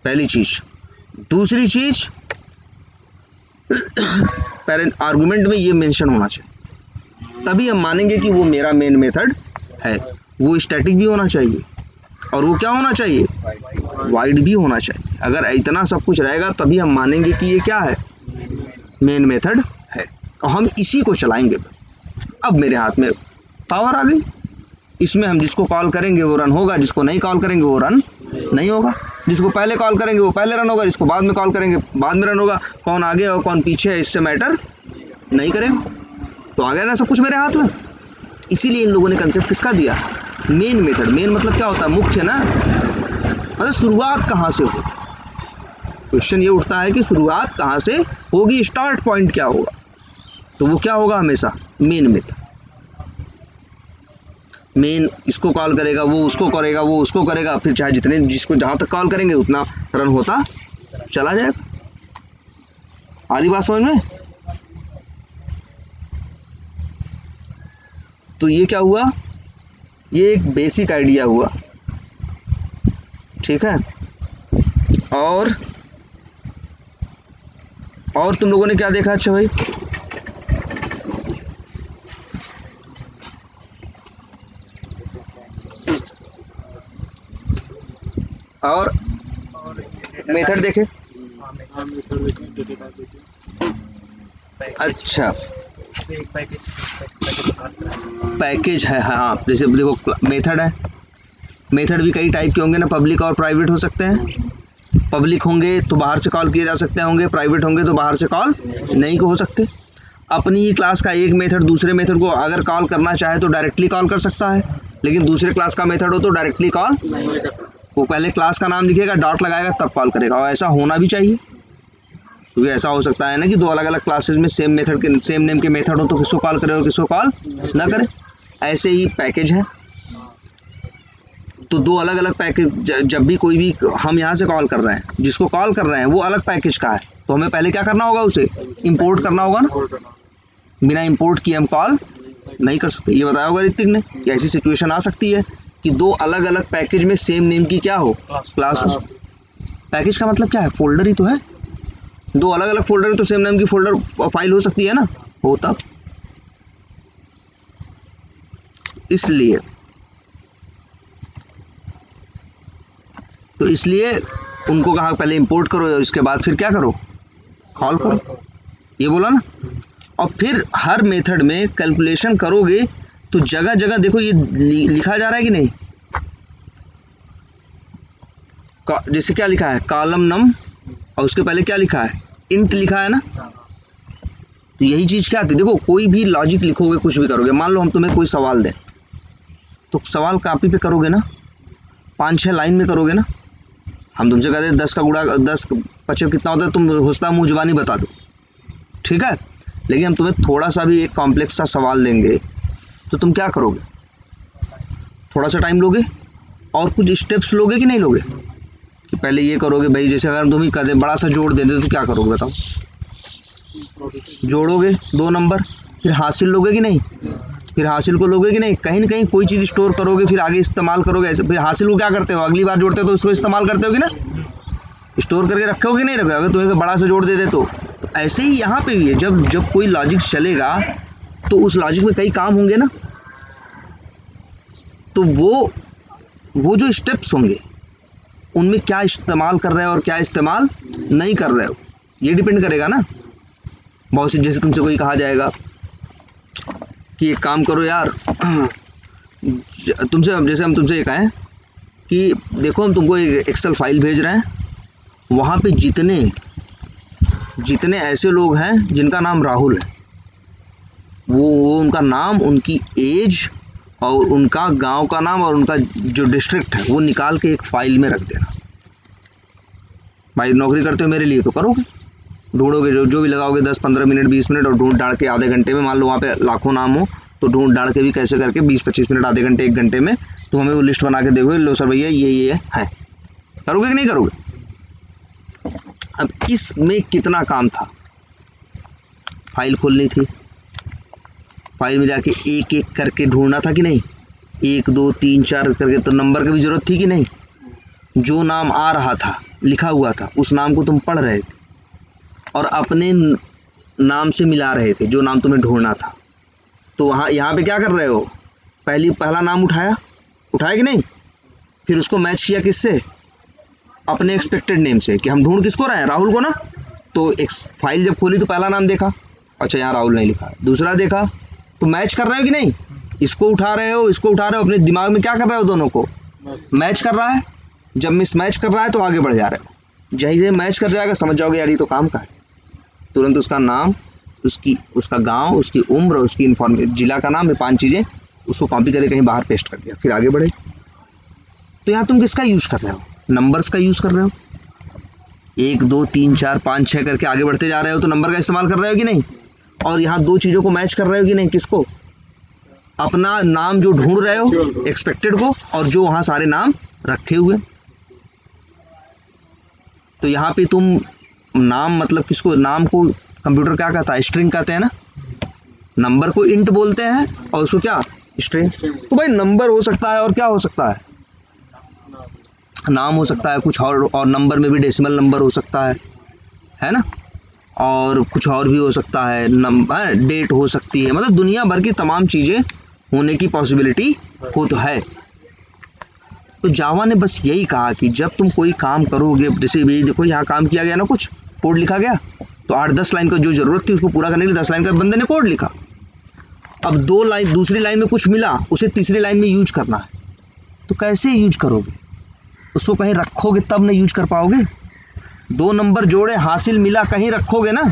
पहली चीज। दूसरी चीज पेरेंट आर्गुमेंट में ये मेंशन होना चाहिए, तभी हम मानेंगे कि वो मेरा मेन मेथड है। वो स्टैटिक भी होना चाहिए और वो क्या होना चाहिए, वाइड भी होना चाहिए। अगर इतना सब कुछ रहेगा तभी हम मानेंगे कि ये क्या है, मेन मेथड है, और हम इसी को चलाएंगे। अब मेरे हाथ में पावर आ गई, इसमें हम जिसको कॉल करेंगे वो रन होगा, जिसको नहीं कॉल करेंगे वो रन नहीं होगा, जिसको पहले कॉल करेंगे वो पहले रन होगा, जिसको बाद में कॉल करेंगे बाद में रन होगा। कौन आगे और कौन पीछे है इससे मैटर नहीं करेगा। तो आ गया ना सब कुछ मेरे हाथ में। इसीलिए इन लोगों ने कंसेप्ट किसका दिया, मेन मेथड। मेन मतलब क्या होता है, मुख्य ना, मतलब शुरुआत कहाँ से हो। क्वेश्चन ये उठता है कि शुरुआत कहाँ से होगी, स्टार्ट पॉइंट क्या होगा, तो वो क्या होगा हमेशा, मेन मेथड। मेन इसको कॉल करेगा, वो उसको करेगा, वो उसको करेगा, फिर चाहे जितने जिसको जहाँ तक कॉल करेंगे उतना रन होता चला जाएगा। आधी बात समझ में। तो ये क्या हुआ, ये एक बेसिक आइडिया हुआ, ठीक है। और तुम लोगों ने क्या देखा, अच्छा भाई, और मेथड देखे, अच्छा पैकेज है, हाँ जैसे देखो मेथड है, मेथड भी कई टाइप के होंगे ना, पब्लिक और प्राइवेट हो सकते हैं। पब्लिक होंगे तो बाहर से कॉल किए जा सकते होंगे, प्राइवेट होंगे तो बाहर से कॉल नहीं हो सकते। अपनी ही क्लास का एक मेथड दूसरे मेथड को अगर कॉल करना चाहे तो डायरेक्टली कॉल कर सकता है, लेकिन दूसरे क्लास का मेथड हो तो डायरेक्टली कॉल, वो पहले क्लास का नाम लिखेगा, डॉट लगाएगा, तब कॉल करेगा। और ऐसा होना भी चाहिए, क्योंकि ऐसा हो सकता है ना कि 2 अलग अलग क्लासेस में सेम मेथड के सेम नेम के मेथड हो तो किसको कॉल करे और किसको कॉल ना करे। ऐसे ही पैकेज है, तो 2 अलग अलग पैकेज, जब भी कोई भी हम यहाँ से कॉल कर रहे हैं, जिसको कॉल कर रहे हैं वो अलग पैकेज का है, तो हमें पहले क्या करना होगा, उसे इंपोर्ट करना होगा ना। बिना इंपोर्ट किए हम कॉल नहीं कर सकते। ये बताया होगा ऋतिक ने कि ऐसी सिचुएशन आ सकती है कि 2 अलग अलग पैकेज में सेम नेम की क्या हो, क्लास हो। पैकेज का मतलब क्या है, फोल्डर ही तो है। 2 अलग अलग फोल्डर में तो सेम नेम की फोल्डर फाइल हो सकती है ना, हो तब। इसलिए उनको कहा पहले इंपोर्ट करो, इसके बाद फिर क्या करो, कॉल करो, ये बोला ना। और फिर हर मेथड में कैलकुलेशन करोगे तो जगह जगह देखो ये लिखा जा रहा है कि नहीं, जैसे क्या लिखा है, कॉलम नम, और उसके पहले क्या लिखा है, इंट लिखा है ना। तो यही चीज़ क्या आती है, देखो कोई भी लॉजिक लिखोगे, कुछ भी करोगे, मान लो हम तुम्हें कोई सवाल दें, तो सवाल कॉपी पे करोगे ना, 5-6 लाइन में करोगे ना। हम तुमसे कहते हैं 10 का गुणा 10 25 कितना होता है, तुम होता मुँह जुबानी बता दो, ठीक है। लेकिन हम तुम्हें थोड़ा सा भी एक कॉम्प्लेक्स सा सवाल देंगे तो तुम क्या करोगे, थोड़ा सा टाइम लोगे और कुछ स्टेप्स लोगे कि नहीं लोगे, कि पहले ये करोगे भाई। जैसे अगर तुम ही कहते बड़ा सा जोड़ दे दे तो क्या करोगे बताओ, जोड़ोगे 2 नंबर, फिर हासिल लोगे कि नहीं, फिर हासिल को लोगे कि नहीं, कहीं ना कहीं कोई चीज़ स्टोर करोगे, फिर आगे इस्तेमाल करोगे ऐसे। फिर हासिल को क्या करते हो, अगली बार जोड़ते हो तो उसको इस्तेमाल करते हो कि ना, स्टोर करके रखे हो कि नहीं रखे हो, अगर तुम्हें बड़ा सा जोड़ दे दे तो ऐसे ही यहाँ पे भी है। जब कोई लॉजिक चलेगा तो उस लॉजिक में कई काम होंगे ना, तो वो जो स्टेप्स होंगे उनमें क्या इस्तेमाल कर रहे हो और क्या इस्तेमाल नहीं कर रहे हो, ये डिपेंड करेगा ना। बहुत सी, जैसे तुमसे कोई कहा जाएगा कि एक काम करो यार, तुमसे जैसे हम तुमसे ये कहें कि देखो हम तुमको एक एक्सेल फाइल भेज रहे हैं, वहाँ पे जितने ऐसे लोग हैं जिनका नाम राहुल है, वो उनका नाम, उनकी एज और उनका गांव का नाम और उनका जो डिस्ट्रिक्ट है वो निकाल के एक फाइल में रख देना। भाई नौकरी करते हो मेरे लिए तो करोगे, ढूंढोगे, जो भी लगाओगे 10-15 मिनट 20 मिनट, और ढूंढ डाल के आधे घंटे में, मान लो वहाँ पे लाखों नाम हो तो ढूंढ डाल के भी कैसे करके 20-25 मिनट, आधे घंटे 1 घंटे में तुम हमें वो लिस्ट बना के देखोगे, लो सर भैया ये है। करोगे कि नहीं करोगे। अब इसमें कितना काम था, फाइल खोलनी थी, फाइल में जाके एक एक करके ढूंढना था कि नहीं, 1 2 3 4 करके, तो नंबर की भी जरूरत थी कि नहीं। जो नाम आ रहा था लिखा हुआ था उस नाम को तुम पढ़ रहे थे और अपने नाम से मिला रहे थे जो नाम तुम्हें ढूंढना था। तो यहाँ पे क्या कर रहे हो, पहला नाम उठाया कि नहीं, फिर उसको मैच किया किससे, अपने एक्सपेक्टेड नेम से, कि हम ढूंढ किसको रहे हैं, राहुल को ना। तो एक फाइल जब खोली तो पहला नाम देखा, अच्छा यहाँ राहुल नहीं लिखा, दूसरा देखा, तो मैच कर रहे हो कि नहीं, इसको उठा रहे हो, इसको उठा रहे हो, अपने दिमाग में क्या कर रहे हो, दोनों को मैच कर रहा है। जब मिस मैच कर रहा है तो आगे बढ़ जा रहे हो, जैसे मैच कर जाएगा समझ जाओगे यार ये तो काम का है, तुरंत उसका नाम, उसका गांव, उसकी उम्र, उसकी इन्फॉर्मेशन, जिला का नाम, ये 5 चीज़ें उसको कॉपी करके कहीं बाहर पेस्ट कर दिया, फिर आगे बढ़े। तो यहाँ तुम किसका यूज़ कर रहे हो, नंबर्स का यूज़ कर रहे हो, 1 2 3 4 5 6 करके आगे बढ़ते जा रहे हो, तो नंबर का इस्तेमाल कर रहे हो कि नहीं। और यहाँ 2 चीज़ों को मैच कर रहे हो कि नहीं, किसको, अपना नाम जो ढूंढ रहे हो एक्सपेक्टेड को, और जो वहाँ सारे नाम रखे हुए। तो यहाँ पे तुम नाम मतलब किसको, नाम को कंप्यूटर क्या कहता है, स्ट्रिंग कहते हैं ना, नंबर को इंट बोलते हैं और उसको क्या, स्ट्रिंग। तो भाई नंबर हो सकता है और क्या हो सकता है, नाम हो सकता है, कुछ और नंबर में भी डेसिमल नंबर हो सकता है ना, और कुछ और भी हो सकता है, नंबर डेट हो सकती है, मतलब दुनिया भर की तमाम चीज़ें होने की पॉसिबिलिटी हो तो है। तो जावा ने बस यही कहा कि जब तुम कोई काम करोगे, जैसे ये देखो यहाँ काम किया गया ना, कुछ कोड लिखा गया, तो 8-10 लाइन का जो ज़रूरत थी उसको पूरा करने के लिए 10 लाइन का बंदे ने कोड लिखा। अब 2 लाइन, दूसरी लाइन में कुछ मिला, उसे तीसरी लाइन में यूज करना है, तो कैसे यूज करोगे, उसको कहीं रखोगे तब ना यूज कर पाओगे। 2 नंबर जोड़े, हासिल मिला, कहीं रखोगे ना,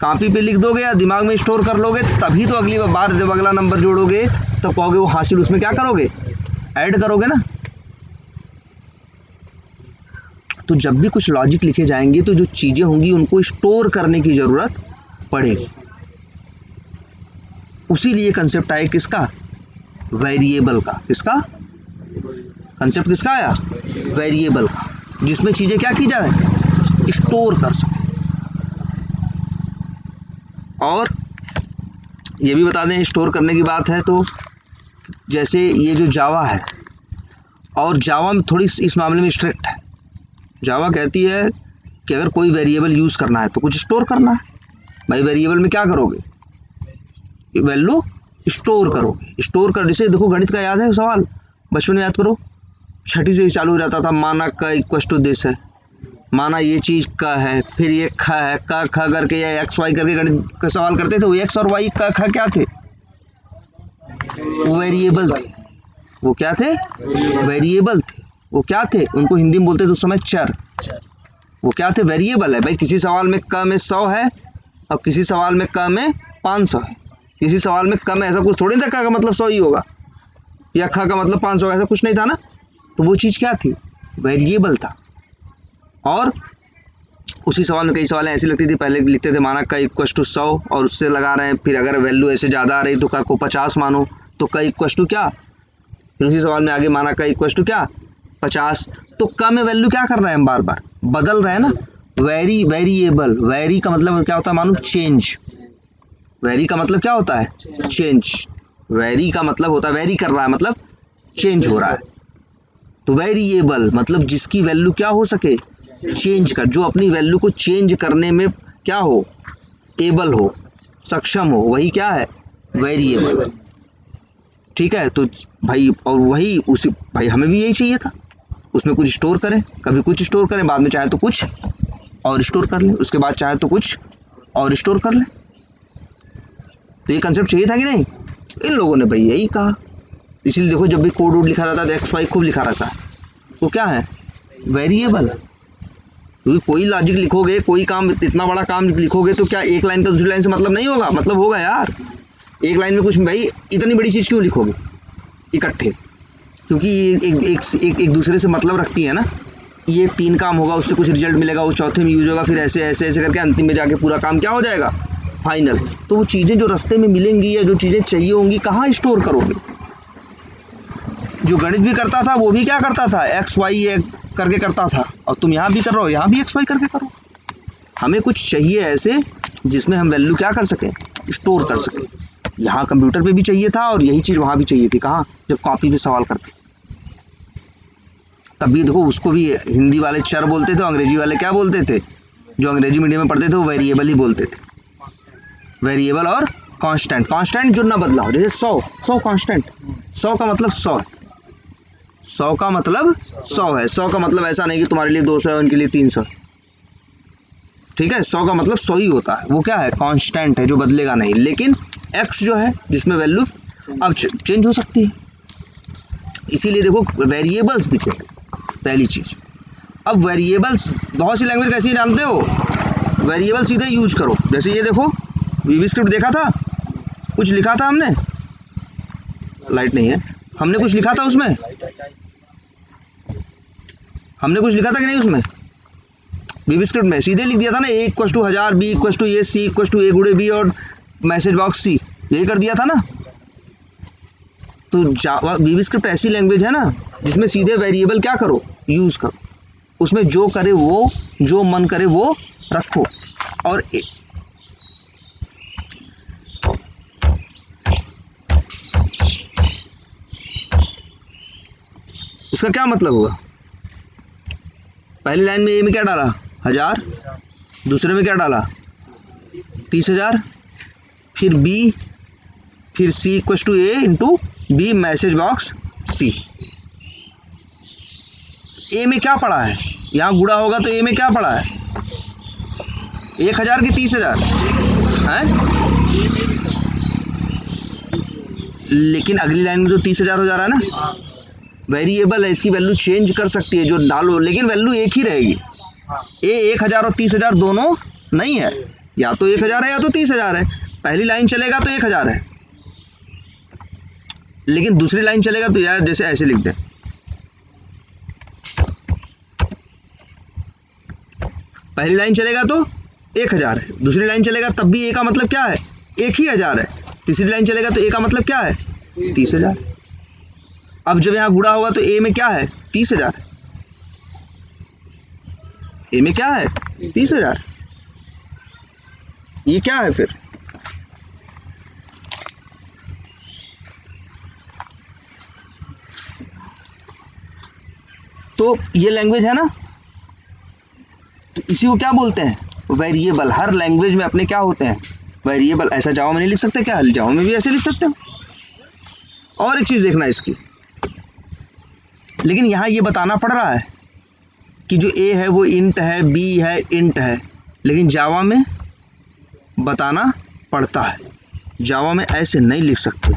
कॉपी पे लिख दोगे या दिमाग में स्टोर कर लोगे, तभी तो अगली बार जब अगला नंबर जोड़ोगे तो कहोगे वो हासिल, उसमें क्या करोगे, ऐड करोगे ना। तो जब भी कुछ लॉजिक लिखे जाएंगे तो जो चीज़ें होंगी उनको स्टोर करने की ज़रूरत पड़ेगी। उसी लिए कंसेप्ट आया किसका, वेरिएबल का। किसका कंसेप्ट, किसका आया, वेरिएबल का, जिसमें चीज़ें क्या की जाए, स्टोर कर सके। और ये भी बता दें, स्टोर करने की बात है तो जैसे ये जो जावा है, और जावा में थोड़ी इस मामले में स्ट्रिक्ट है। जावा कहती है कि अगर कोई वेरिएबल यूज़ करना है तो कुछ स्टोर करना है। भाई वेरिएबल में क्या करोगे, वैल्यू स्टोर करोगे। स्टोर कर, जैसे देखो गणित का याद है सवाल, बचपन में याद करो, 6ठी से ही चालू हो जाता था, माना का इक्वल टू दिस है, माना ये चीज़ का है, फिर ये ख है, क ख करके या एक्स वाई करके गणित का सवाल करते थे। वो एक्स और वाई का ख क्या थे, वो वेरिएबल थे। वो क्या थे, वेरिएबल थे। वो क्या थे, उनको हिंदी में बोलते थे उस समय चर। वो क्या थे, वेरिएबल है भाई। किसी सवाल में क में 100 है और किसी सवाल में क में 500 है। किसी सवाल में क में ऐसा कुछ थोड़ी था क का मतलब 100 ही होगा या ख का मतलब 500, ऐसा कुछ नहीं था ना। तो वो चीज़ क्या थी, वेरिएबल था। और उसी सवाल में कई सवाल ऐसी लगती थी, पहले लिखते थे माना क इक्वल टू 100 और उससे लगा रहे हैं, फिर अगर वैल्यू ऐसे ज़्यादा आ रही तो क को 50 मानो, तो क इक्वल टू क्या, फिर उसी सवाल में आगे माना क इक्वल टू क्या 50। तो क में वैल्यू क्या कर रहे हैं हम, बार बार बदल रहे हैं ना। वेरिएबल, वेरी का मतलब क्या होता है मालूम, चेंज। वेरी का मतलब क्या होता है, चेंज। वेरी का मतलब होता है, वेरी कर रहा है मतलब चेंज हो रहा है। तो वेरिएबल मतलब जिसकी वैल्यू क्या हो सके, चेंज कर, जो अपनी वैल्यू को चेंज करने में क्या हो, एबल हो, सक्षम हो, वही क्या है, वेरिएबल। ठीक है। तो भाई और वही उसी भाई हमें भी यही चाहिए था, उसमें कुछ स्टोर करें, कभी कुछ स्टोर करें, बाद में चाहे तो कुछ और स्टोर कर लें, उसके बाद चाहे तो कुछ और स्टोर कर लें। तो ये कंसेप्ट चाहिए था कि नहीं, इन लोगों ने भाई यही कहा। इसलिए देखो जब भी कोड वोड लिखा रहता है तो एक्स वाई खूब लिखा रहता है, तो क्या है, वेरिएबल। क्योंकि कोई लॉजिक लिखोगे, कोई काम, इतना बड़ा काम लिखोगे तो क्या एक लाइन का दूसरी लाइन से मतलब नहीं होगा, मतलब होगा यार। एक लाइन में कुछ, भाई इतनी बड़ी चीज़ क्यों लिखोगे इकट्ठे, क्योंकि एक दूसरे से मतलब रखती है ना। ये 3 काम होगा, उससे कुछ रिजल्ट मिलेगा, वो चौथे में यूज होगा, फिर ऐसे ऐसे ऐसे करके अंतिम में जाके पूरा काम क्या हो जाएगा, फाइनल। तो वो चीज़ें जो रास्ते में मिलेंगी या जो चीज़ें चाहिए होंगी, कहाँ स्टोर करोगे। जो गणित भी करता था वो भी क्या करता था, एक्स वाई करके करता था, और तुम यहाँ भी कर रहे हो, यहाँ भी एक्स वाई करके करो। हमें कुछ चाहिए ऐसे जिसमें हम वैल्यू क्या कर सकें, स्टोर कर सकें। यहाँ कंप्यूटर पे भी चाहिए था और यही चीज़ वहाँ भी चाहिए थी। कहाँ, जब कॉपी पे सवाल करते, तब भी देखो उसको भी हिंदी वाले चर बोलते थे, अंग्रेजी वाले क्या बोलते थे, जो अंग्रेजी मीडियम में पढ़ते थे वो वेरिएबल ही बोलते थे। वेरिएबल और कांस्टेंट, कांस्टेंट जो ना बदला हो, जैसे 100 कांस्टेंट, 100 का मतलब 100 है, 100 का मतलब 100 है। 100 का मतलब ऐसा नहीं कि तुम्हारे लिए 200 है उनके लिए 300, ठीक है। 100 का मतलब 100 ही होता है, वो क्या है, कांस्टेंट है जो बदलेगा नहीं। लेकिन एक्स जो है जिसमें वैल्यू अब चेंज हो सकती है, इसीलिए देखो वेरिएबल्स दिखे पहली चीज़। अब वेरिएबल्स बहुत सी लैंग्वेज कैसी जानते हो, वेरिएबल सीधे यूज करो। जैसे ये देखो वीवी स्क्रिप्ट देखा था, कुछ लिखा था हमने, लाइट नहीं है, हमने कुछ लिखा था उसमें, हमने कुछ लिखा था कि नहीं उसमें, वीवी स्क्रिप्ट में सीधे लिख दिया था ना, A equal to 1000, B equal to A, C equal to A गुड़े बी और मैसेज बॉक्स सी, यही कर दिया था ना। तो जावा वीवी स्क्रिप्ट ऐसी लैंग्वेज है ना जिसमें सीधे वेरिएबल क्या करो, यूज़ करो, उसमें जो करे वो, जो मन करे वो रखो। और इसका क्या मतलब हुआ, पहली लाइन में ए में क्या डाला 1000, दूसरे में क्या डाला 30,000, फिर बी, फिर C equal to A into B message box C. A में क्या पड़ा है, यहाँ गुड़ा होगा तो ए में क्या पड़ा है, 1000 की 30,000 है, लेकिन अगली लाइन में तो 30,000 हो जा रहा है ना। वेरिएबल है, इसकी वैल्यू चेंज कर सकती है जो डालो, लेकिन वैल्यू एक ही रहेगी। ए 1000 और 30,000 दोनों नहीं है, या तो 1000 है या तो 30,000 है। पहली लाइन चलेगा तो 1000 है, लेकिन दूसरी लाइन चलेगा तो यार जैसे ऐसे लिख दे, पहली लाइन चलेगा तो 1000 है, दूसरी लाइन चलेगा तब भी ए का मतलब क्या है, 1000 है, तीसरी लाइन चलेगा तो ए का मतलब क्या है 30,000। अब जब यहाँ गुड़ा होगा तो ए में क्या है 30,000, ए में क्या है 30,000, ये क्या है फिर, तो ये लैंग्वेज है ना, तो इसी को क्या बोलते हैं, वेरिएबल। हर लैंग्वेज में अपने क्या होते हैं, वेरिएबल। ऐसा जावा में नहीं लिख सकते क्या, जावा में भी ऐसे लिख सकते हो। और एक चीज़ देखना इसकी, लेकिन यहाँ ये बताना पड़ रहा है कि जो ए है वो इंट है, बी है इंट है, लेकिन जावा में बताना पड़ता है, जावा में ऐसे नहीं लिख सकते।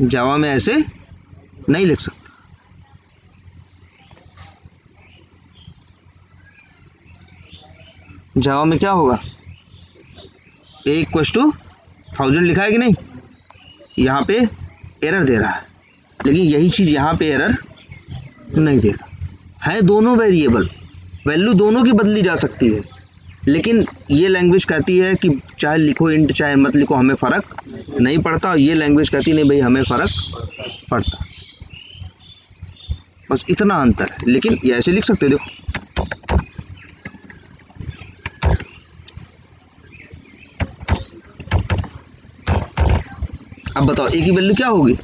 जावा में ऐसे नहीं लिख सकते। जावा में क्या होगा, a इक्वल्स टू 1000 लिखा है कि नहीं, यहाँ पे एरर दे रहा है, लेकिन यही चीज़ यहाँ पे एरर नहीं दे रहा है। दोनों वेरिएबल, वैल्यू दोनों की बदली जा सकती है, लेकिन ये लैंग्वेज कहती है कि चाहे लिखो इंट चाहे मत लिखो हमें फ़र्क नहीं पड़ता, और ये लैंग्वेज कहती नहीं भाई हमें फ़र्क पड़ता। बस इतना अंतर है, लेकिन ये ऐसे लिख सकते हो। देखो अब बताओ ए की वैल्यू क्या होगी,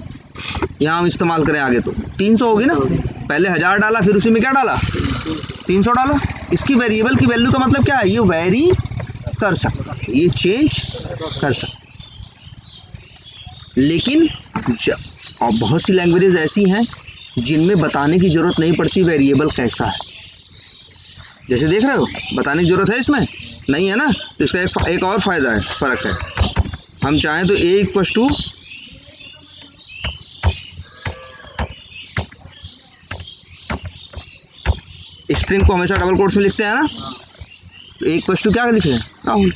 यहाँ हम इस्तेमाल करें आगे तो 300 होगी ना, पहले 1000 डाला फिर उसी में क्या डाला 300 डाला। इसकी वेरिएबल की वैल्यू का मतलब क्या है, ये वेरी कर सकता है, ये चेंज कर सकता है। लेकिन और बहुत सी लैंग्वेजेस ऐसी हैं जिनमें बताने की ज़रूरत नहीं पड़ती वेरिएबल कैसा है। जैसे देख रहे हो, बताने की ज़रूरत है इसमें नहीं है ना, तो इसका एक और फ़ायदा है, फ़र्क है। हम चाहें तो a इक्वल्स टू स्ट्रिंग को हमेशा डबल कोट्स में लिखते हैं ना, तो a इक्वल्स टू क्या लिख रहे हैं राहुल,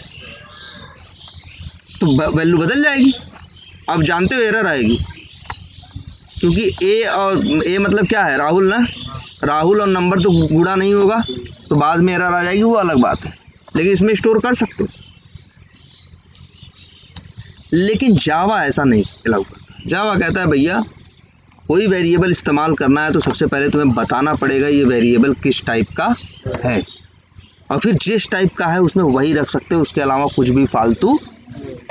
तो वैल्यू बदल जाएगी। अब जानते हो एरर आएगी, क्योंकि a और a मतलब क्या है राहुल ना, राहुल और नंबर तो गुणा नहीं होगा, तो बाद में एरर आ जाएगी, वो अलग बात है, लेकिन इसमें स्टोर कर सकते हो। लेकिन जावा ऐसा नहीं अलाउ करता। जावा कहता है भैया कोई वेरिएबल इस्तेमाल करना है तो सबसे पहले तुम्हें बताना पड़ेगा ये वेरिएबल किस टाइप का है, और फिर जिस टाइप का है उसमें वही रख सकते हो, उसके अलावा कुछ भी फालतू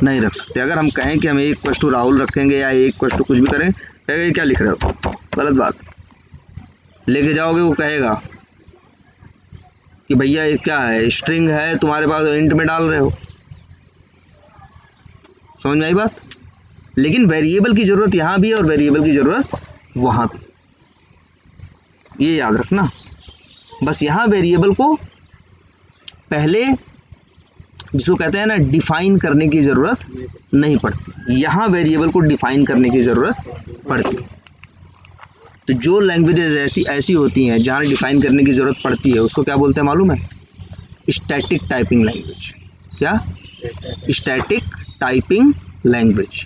नहीं रख सकते। अगर हम कहें कि हम a इक्वल्स टू राहुल रखेंगे या a इक्वल्स टू कुछ भी करें, कहेगा क्या लिख रहे हो, गलत बात। लेके जाओगे वो कहेगा कि भैया ये क्या है, स्ट्रिंग है तुम्हारे पास, इंट में डाल रहे हो। समझ में आई बात। लेकिन वेरिएबल की ज़रूरत यहाँ भी है और वेरिएबल की ज़रूरत वहाँ भी, ये याद रखना। बस यहाँ वेरिएबल को पहले जिसको कहते हैं ना डिफाइन करने की ज़रूरत नहीं पड़ती, यहाँ वेरिएबल को डिफाइन करने की ज़रूरत पड़ती। तो जो लैंग्वेजेस ऐसी होती हैं जहाँ डिफाइन करने की ज़रूरत पड़ती है उसको क्या बोलते हैं मालूम है, स्टैटिक टाइपिंग लैंग्वेज। क्या, स्टैटिक टाइपिंग लैंग्वेज।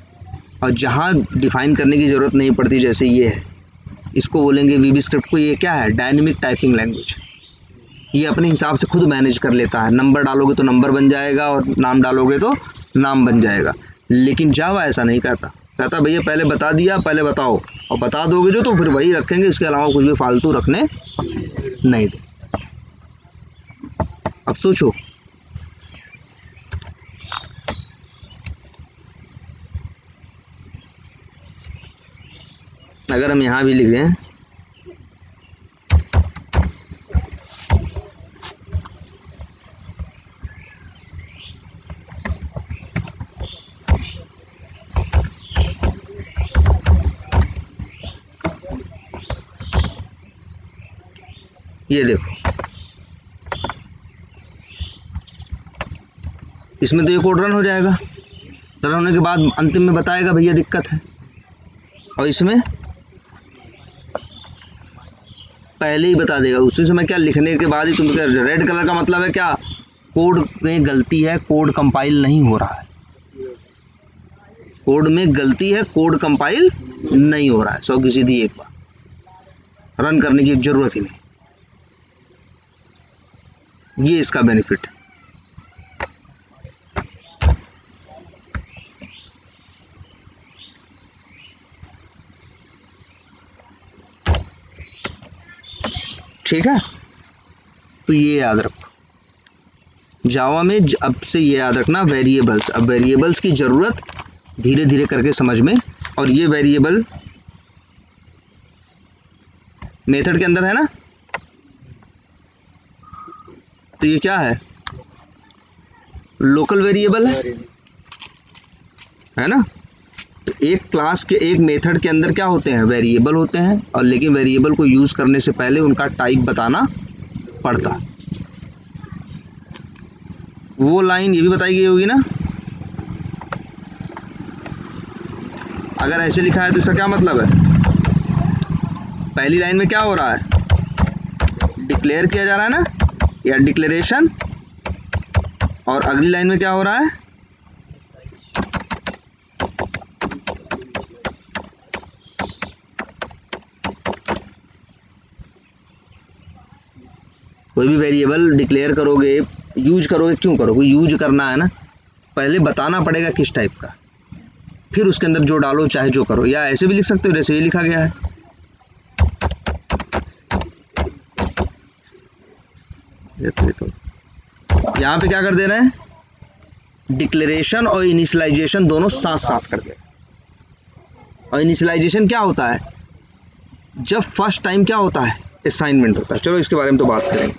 और जहाँ डिफाइन करने की ज़रूरत नहीं पड़ती जैसे ये है, इसको बोलेंगे वीबी स्क्रिप्ट को, ये क्या है डायनेमिक टाइपिंग लैंग्वेज। ये अपने हिसाब से खुद मैनेज कर लेता है, नंबर डालोगे तो नंबर बन जाएगा और नाम डालोगे तो नाम बन जाएगा। लेकिन जावा ऐसा नहीं करता, कहता भैया पहले बता दिया, पहले बताओ, और बता दोगे जो तो फिर वही रखेंगे, इसके अलावा कुछ भी फालतू रखने नहीं दे। अब सोचो, अगर हम यहाँ भी लिख दें ये देखो, इसमें तो ये कोड रन हो जाएगा, रन होने के बाद अंतिम में बताएगा भैया दिक्कत है, और इसमें पहले ही बता देगा। उसी समय क्या लिखने के बाद ही तुम क्या, रेड कलर का मतलब है क्या, कोड में गलती है, कोड कंपाइल नहीं हो रहा है, कोड में गलती है, कोड कंपाइल नहीं हो रहा है। 100 की सीधी एक बार, रन करने की जरूरत ही नहीं। ये इसका बेनिफिट है। ठीक है, तो ये याद रखो जावा में। अब से ये याद रखना वेरिएबल्स, अब वेरिएबल्स की ज़रूरत धीरे धीरे करके समझ में। और ये वेरिएबल मेथड के अंदर है ना, तो ये क्या है, लोकल वेरिएबल है ना। तो एक क्लास के एक मेथड के अंदर क्या होते हैं, वेरिएबल होते हैं, और लेकिन वेरिएबल को यूज़ करने से पहले उनका टाइप बताना पड़ता। वो लाइन ये भी बताई गई होगी ना, अगर ऐसे लिखा है तो इसका क्या मतलब है? पहली लाइन में क्या हो रहा है? डिक्लेयर किया जा रहा है ना, या डिक्लेरेशन। और अगली लाइन में क्या हो रहा है? कोई भी वेरिएबल डिक्लेयर करोगे, यूज करोगे, क्यों करोगे? यूज करना है ना, पहले बताना पड़ेगा किस टाइप का, फिर उसके अंदर जो डालो चाहे जो करो। या ऐसे भी लिख सकते हो जैसे ये लिखा गया है। तो यहाँ पे क्या कर दे रहे हैं? डिक्लेरेशन और इनिशियलाइजेशन दोनों साथ साथ कर दे। और इनिशियलाइजेशन क्या होता है? जब फर्स्ट टाइम क्या होता है? असाइनमेंट होता है। चलो इसके बारे में तो बात करेंगे।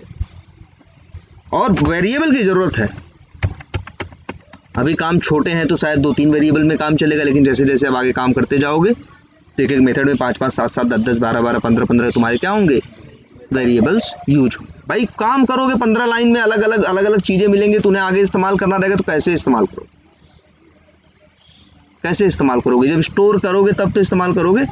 और वेरिएबल की ज़रूरत है। अभी काम छोटे हैं तो शायद 2-3 वेरिएबल में काम चलेगा, लेकिन जैसे जैसे अब आगे काम करते जाओगे तो एक एक मेथड में 5-5, 7-7, 10-10, 12-12, 15-15 तुम्हारे क्या होंगे? वेरिएबल्स यूज होंगे। भाई काम करोगे 15 लाइन में अलग अलग चीज़ें मिलेंगी तो उन्हें आगे इस्तेमाल करना रहेगा, तो कैसे इस्तेमाल करोगे? कैसे इस्तेमाल करोगे? जब स्टोर करोगे तब तो इस्तेमाल करोगे।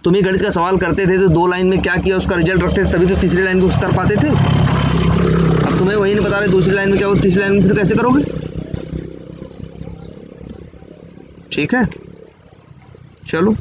तुम ही गणित का सवाल करते थे तो 2 लाइन में क्या किया उसका रिजल्ट रखते थे, तभी तो तीसरी लाइन को कर पाते थे। अब तुम्हें वही नहीं बता रहे दूसरी लाइन में क्या हो, तीसरी लाइन में फिर कैसे करोगे? ठीक है, चलो।